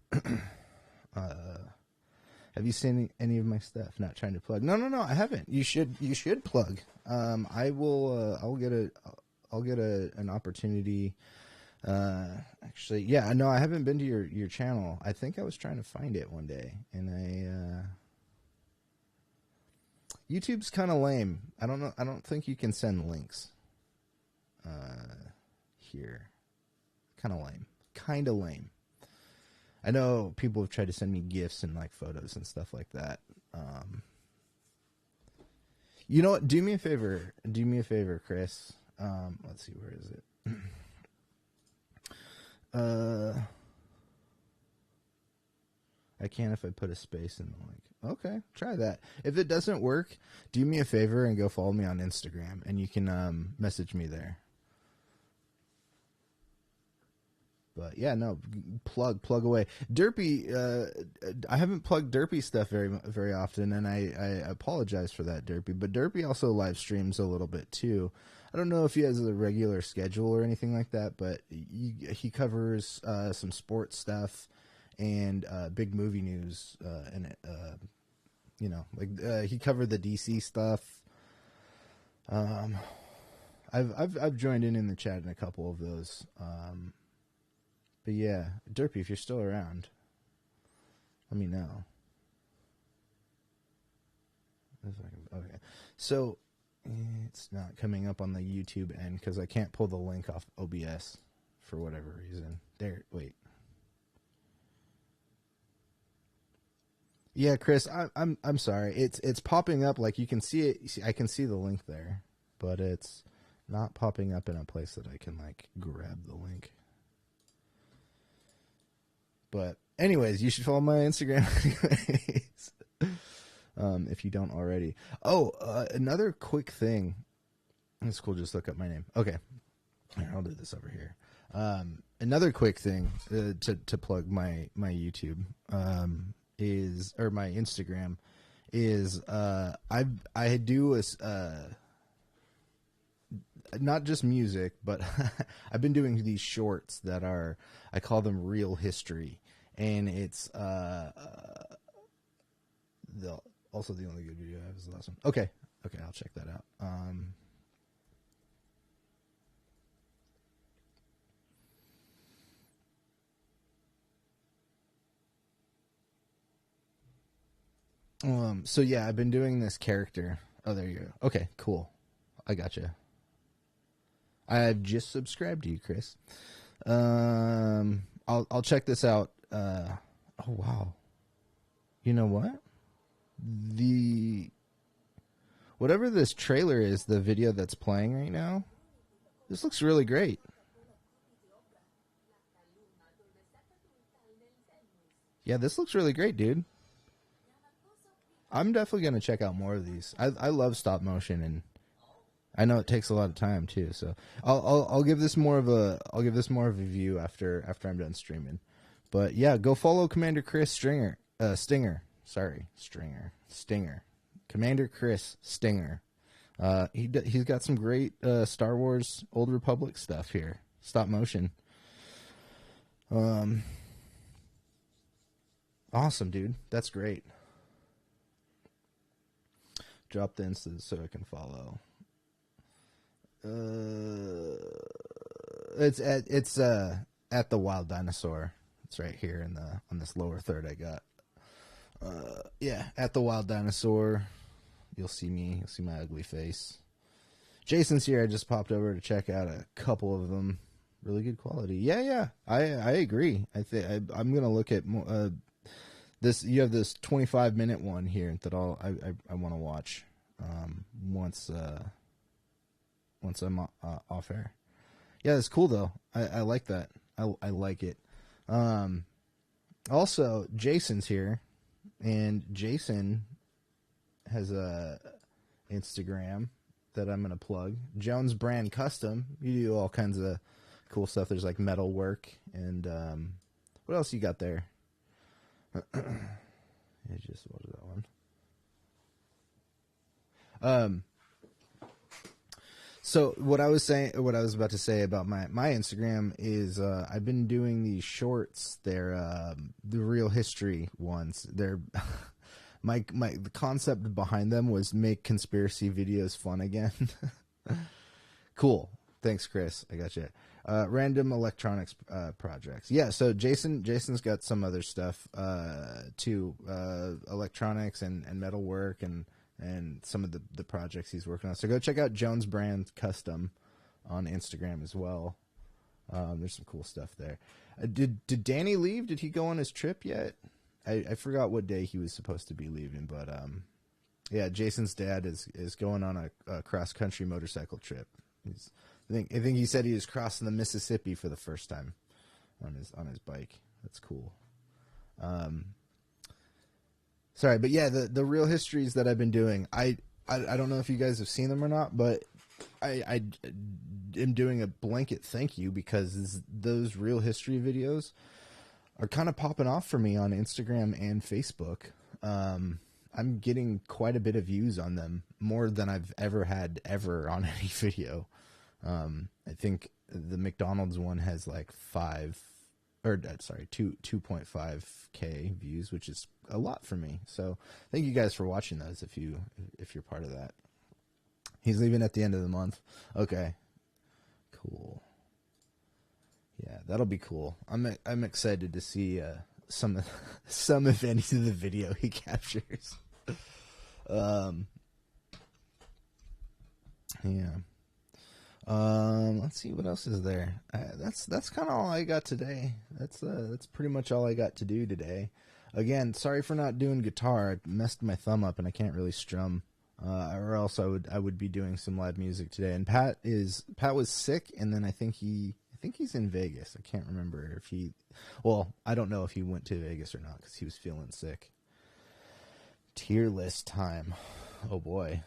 Have you seen any of my stuff? Not trying to plug. No, I haven't. You should plug. I will. I'll get an opportunity. Actually, yeah. No, I haven't been to your channel. I think I was trying to find it one day, and YouTube's kind of lame. I don't know. I don't think you can send links. Here, kind of lame. Kind of lame. I know people have tried to send me GIFs and like photos and stuff like that. You know what? Do me a favor, Chris. Let's see, where is it? I can if I put a space in the link. Okay, try that. If it doesn't work, do me a favor and go follow me on Instagram, and you can message me there. But yeah, no, plug away. Derpy, I haven't plugged Derpy stuff very often, and I apologize for that, Derpy. But Derpy also live streams a little bit too. I don't know if he has a regular schedule or anything like that, but he covers some sports stuff and big movie news, and he covered the DC stuff. I've joined in the chat in a couple of those. But yeah, Derpy, if you're still around, let me know. Okay, so it's not coming up on the YouTube end because I can't pull the link off OBS for whatever reason. There, wait. Yeah, Chris, I'm sorry. It's popping up like you can see it. I can see the link there, but it's not popping up in a place that I can like grab the link. But anyways, you should follow my Instagram anyways, if you don't already. Oh, another quick thing. It's cool. Just look up my name. Okay. Here, I'll do this over here. Another quick thing to plug my YouTube is, or my Instagram is, I do a not just music, but I've been doing these shorts that are, I call them real history, and it's also the only good video I have is the last one. Okay, I'll check that out. So yeah, I've been doing this character. Oh, there you go. Okay, cool. I gotcha. I've just subscribed to you, Chris. I'll check this out. Oh wow. You know what? Whatever this trailer is, the video that's playing right now, this looks really great. Yeah, this looks really great, dude. I'm definitely gonna check out more of these. I love stop motion, and I know it takes a lot of time too. So I'll give this more of a view after I'm done streaming. But yeah, go follow Commander Chris Stinger. Commander Chris Stinger. He's got some great Star Wars Old Republic stuff here. Stop motion. Awesome, dude. That's great. Drop the instance so I can follow. It's at the Wild Dinosaur. It's right here on this lower third I got. Yeah, at the Wild Dinosaur. You'll see me. You'll see my ugly face. Jason's here. I just popped over to check out a couple of them. Really good quality. Yeah. I agree. I'm gonna look at more. This, you have this 25-minute one here that I want to watch once I'm off air. Yeah, that's cool though. I like that. I like it. Also, Jason's here, and Jason has a Instagram that I'm gonna plug. Jones Brand Custom. You do all kinds of cool stuff. There's like metal work and what else you got there? What was that one? So what I was about to say about my Instagram is I've been doing these shorts. They're the real history ones. They're the concept behind them was make conspiracy videos fun again. Cool. Thanks, Chris. I got you. Random electronics projects. Yeah, so Jason's got some other stuff too. Electronics and metalwork and some of the projects he's working on. So go check out Jones Brand Custom on Instagram as well. There's some cool stuff there. Did Danny leave? Did he go on his trip yet? I forgot what day he was supposed to be leaving, but yeah, Jason's dad is going on a cross country motorcycle trip. I think he said he was crossing the Mississippi for the first time on his bike. That's cool. Sorry, but yeah, the real histories that I've been doing, I don't know if you guys have seen them or not, but I am doing a blanket thank you because those real history videos are kind of popping off for me on Instagram and Facebook. I'm getting quite a bit of views on them, more than I've ever had on any video. I think the McDonald's one has like 2.5K views, which is a lot for me. So thank you guys for watching those. If you're part of that, he's leaving at the end of the month. Okay, cool. Yeah, that'll be cool. I'm excited to see some if any of the video he captures. Yeah. Let's see what else is there. That's kind of all I got today. That's pretty much all I got to do today. Again, sorry for not doing guitar. I messed my thumb up and I can't really strum. Or else I would be doing some live music today. And Pat was sick, and then I think he's in Vegas. I can't remember if I don't know if he went to Vegas or not because he was feeling sick. Tier list time. Oh boy.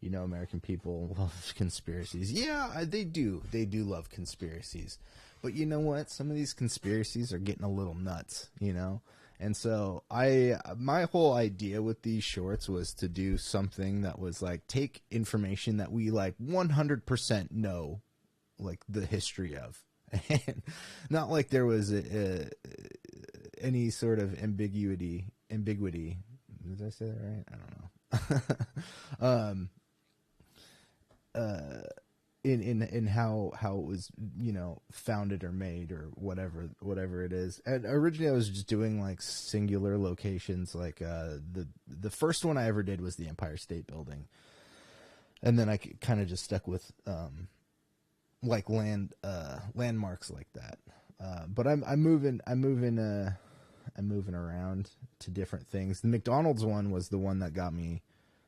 American people love conspiracies. Yeah, they do. They do love conspiracies. But you know what? Some of these conspiracies are getting a little nuts, And so my whole idea with these shorts was to do something that was like take information that we like 100% know, like the history of, and not like there was any sort of ambiguity. Did I say that right? I don't know. In how it was, founded or made or whatever it is. And originally I was just doing like singular locations. Like the first one I ever did was the Empire State Building, and then I kind of just stuck with like landmarks like that. But I'm moving around to different things. The McDonald's one was the one that got me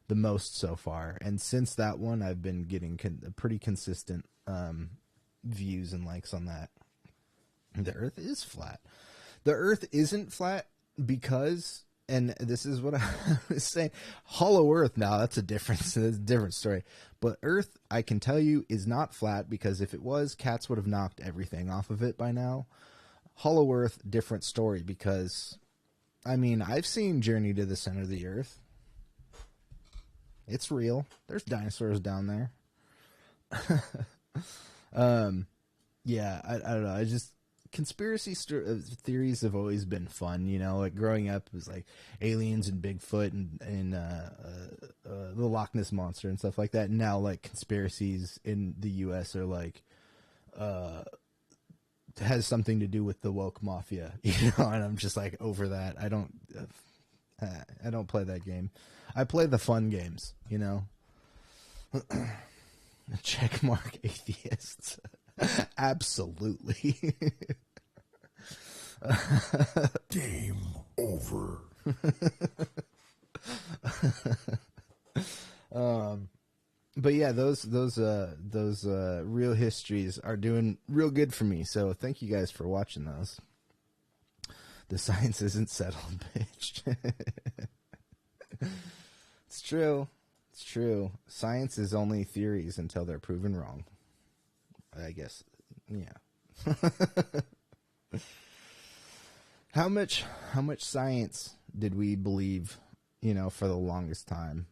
the most so far, and since that one I've been getting pretty consistent views and likes on that. The earth is flat. The earth isn't flat because, and this is what I was saying, hollow earth, now that's a different story, but earth, I can tell you, is not flat, because if it was, cats would have knocked everything off of it by now. Hollow earth, different story, because I've seen Journey to the Center of the Earth. It's real. There's dinosaurs down there. Yeah, I don't know. Conspiracy theories have always been fun, like growing up it was like aliens and Bigfoot and the Loch Ness Monster and stuff like that. And now like conspiracies in the US are like, has something to do with the woke mafia, and I'm just like over that. I don't play that game. I play the fun games, Checkmark atheists. Absolutely. Game over. But yeah, those real histories are doing real good for me. So thank you guys for watching those. The science isn't settled, bitch. It's true. It's true. Science is only theories until they're proven wrong. I guess. Yeah. How much science did we believe, for the longest time?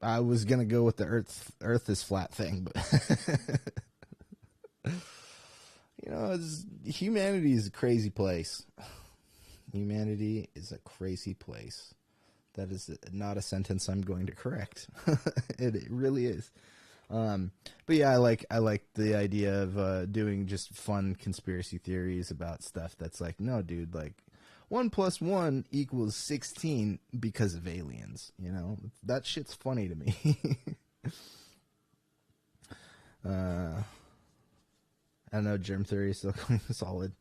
I was gonna go with the Earth is flat thing, but humanity is a crazy place. Humanity is a crazy place. That is not a sentence I'm going to correct. It really is. But yeah, I like the idea of doing just fun conspiracy theories about stuff that's like, no, dude, like 1 + 1 = 16 because of aliens. That shit's funny to me. I know germ theory is still going solid.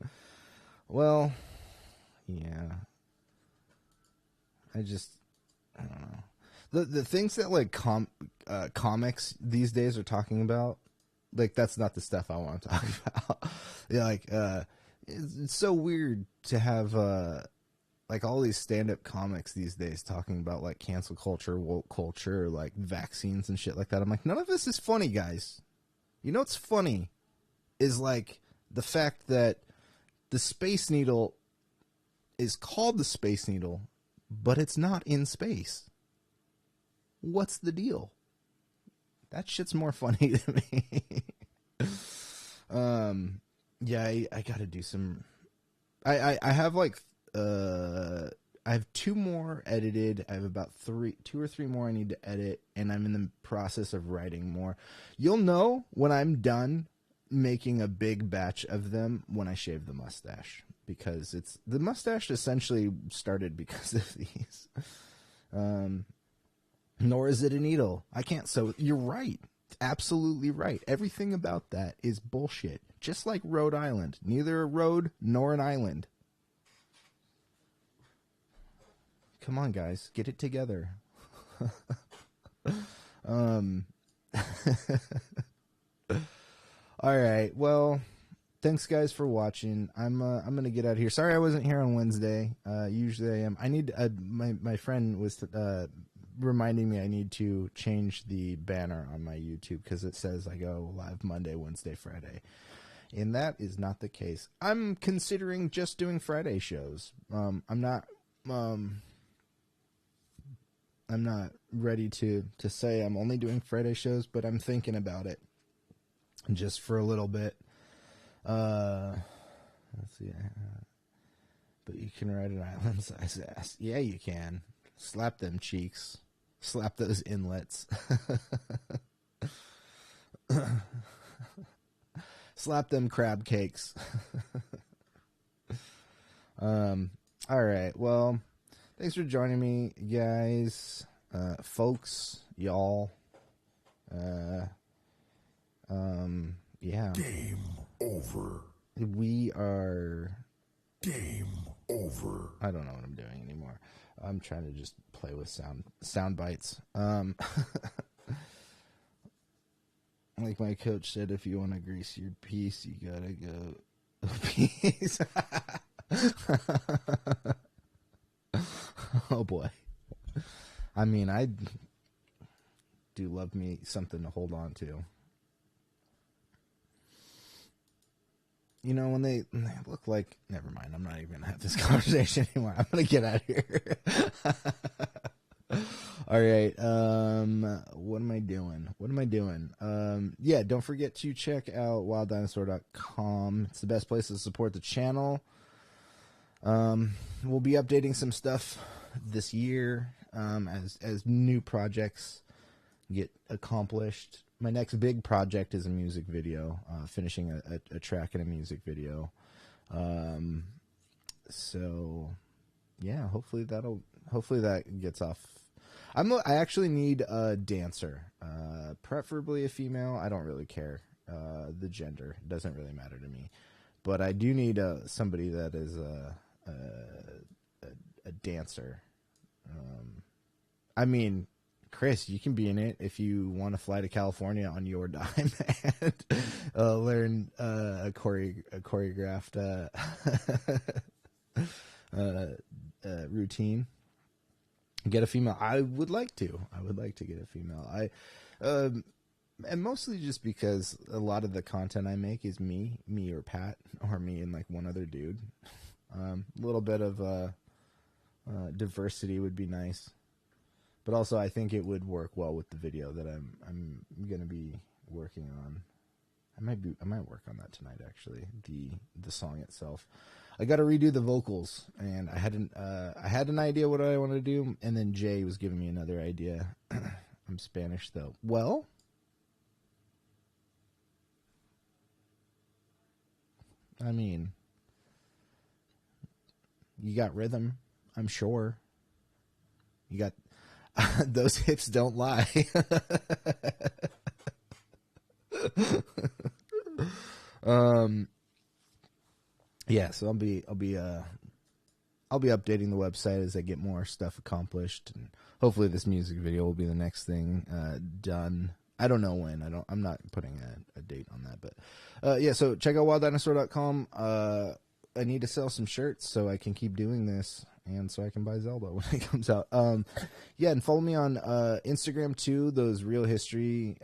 Well, yeah. I don't know. The things that like comics these days are talking about, like that's not the stuff I want to talk about. Yeah, like it's so weird to have like all these stand-up comics these days talking about like cancel culture, woke culture, like vaccines and shit like that. I'm like, none of this is funny, guys. What's funny is like the fact that the Space Needle is called the Space Needle, but it's not in space. What's the deal? That shit's more funny to me. Yeah, I gotta do some. I have like I have 2 more edited. I have about 2 or 3 more I need to edit, and I'm in the process of writing more. You'll know when I'm done making a big batch of them when I shave the mustache, because the mustache essentially started because of these. Nor is it a needle. I can't. So you're right. Absolutely right. Everything about that is bullshit. Just like Rhode Island. Neither a road nor an island. Come on, guys. Get it together. All right. Well, thanks guys for watching. I'm gonna get out of here. Sorry I wasn't here on Wednesday. Usually I am. I need my friend was reminding me I need to change the banner on my YouTube because it says I go live Monday, Wednesday, Friday, and that is not the case. I'm considering just doing Friday shows. I'm not ready to say I'm only doing Friday shows, but I'm thinking about it just for a little bit. Let's see. But you can ride an island-sized ass. Yeah, you can. Slap them cheeks. Slap those inlets. Slap them crab cakes. All right. Well, thanks for joining me, guys, folks, y'all. Yeah. Game over. We are. Game over. I don't know what I'm doing anymore. I'm trying to just play with sound bites. Like my coach said, if you want to grease your piece, you gotta go peace. Oh boy. I mean, I do love me something to hold on to. You know, when they look like... Never mind, I'm not even going to have this conversation anymore. I'm going to get out of here. All right. What am I doing? Yeah, don't forget to check out wilddinosaur.com. It's the best place to support the channel. We'll be updating some stuff this year as new projects get accomplished. My next big project is a music video, finishing a track in a music video. So yeah, hopefully that gets off. I actually need a dancer, preferably a female. I don't really care. The gender doesn't really matter to me, but I do need somebody that is a dancer. I mean, Chris, you can be in it if you want to fly to California on your dime and learn a choreographed routine. Get a female. I would like to get a female. And mostly just because a lot of the content I make is me or Pat, or me and like one other dude. A little bit of diversity would be nice. But also, I think it would work well with the video that I'm gonna be working on. I might work on that tonight. Actually, the song itself. I got to redo the vocals, and I had an idea what I wanted to do, and then Jay was giving me another idea. I'm Spanish though. Well, I mean, you got rhythm, I'm sure. You got. Those hips don't lie. Yeah, so I'll be updating the website as I get more stuff accomplished, and hopefully this music video will be the next thing done. I don't know when. I'm not putting a date on that, but yeah. So check out wilddinosaur.com. I need to sell some shirts so I can keep doing this, and so I can buy Zelda when it comes out. Yeah, and follow me on Instagram too. Those real history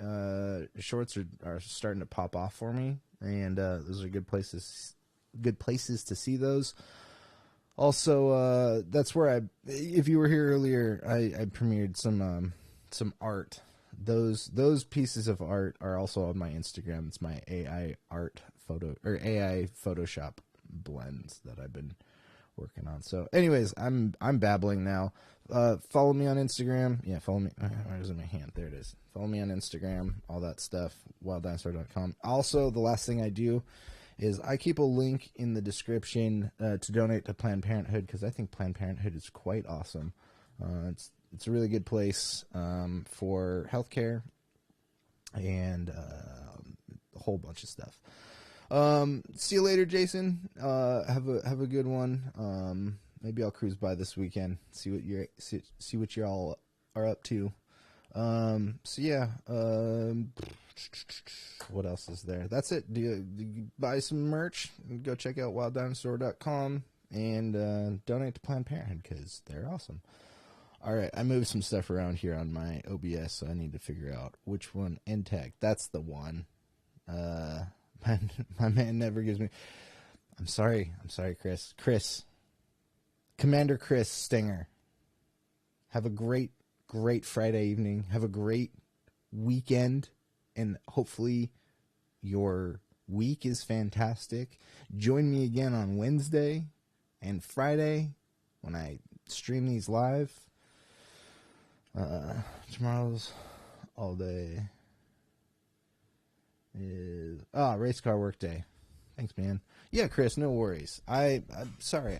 shorts are starting to pop off for me, and those are good places to see those. Also, that's where if you were here earlier, I premiered some art. Those pieces of art are also on my Instagram. It's my AI art photo or AI Photoshop blends that I've been working on. So anyways, I'm babbling now. Follow me on Instagram. Yeah, follow me. Where's it in my hand? There it is. Follow me on Instagram, all that stuff, wilddinosaur.com. Also, the last thing I do is I keep a link in the description to donate to Planned Parenthood, because I think Planned Parenthood is quite awesome. It's a really good place for healthcare and a whole bunch of stuff. See you later, Jason. Have a good one. Maybe I'll cruise by this weekend. See what y'all are up to. So yeah. What else is there? That's it. Do you buy some merch? Go check out wilddinosaur.com and donate to Planned Parenthood because they're awesome. All right, I moved some stuff around here on my OBS, so I need to figure out which one. NTAG, that's the one. My man never gives me. I'm sorry, Chris. Commander Chris Stinger. Have a great Friday evening. Have a great weekend, and hopefully your week is fantastic. Join me again on Wednesday and Friday when I stream these live. Tomorrow's all day is race car work day. Thanks, man. Yeah, Chris, no worries. I'm sorry.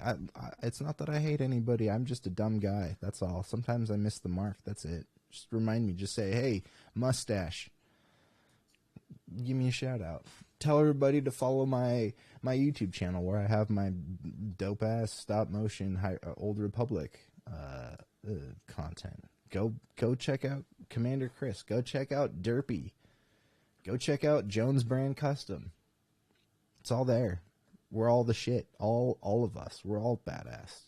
It's not that I hate anybody. I'm just a dumb guy. That's all. Sometimes I miss the mark. That's it. Just remind me. Just say, hey, mustache. Give me a shout out. Tell everybody to follow my YouTube channel where I have my dope ass stop motion Old Republic content. Go check out Commander Chris. Go check out Derpy. Go check out Jones Brand Custom. It's all there. We're all the shit. All of us. We're all badass.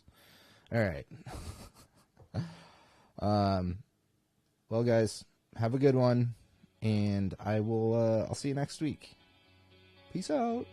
All right. Well, guys, have a good one, and I'll see you next week. Peace out.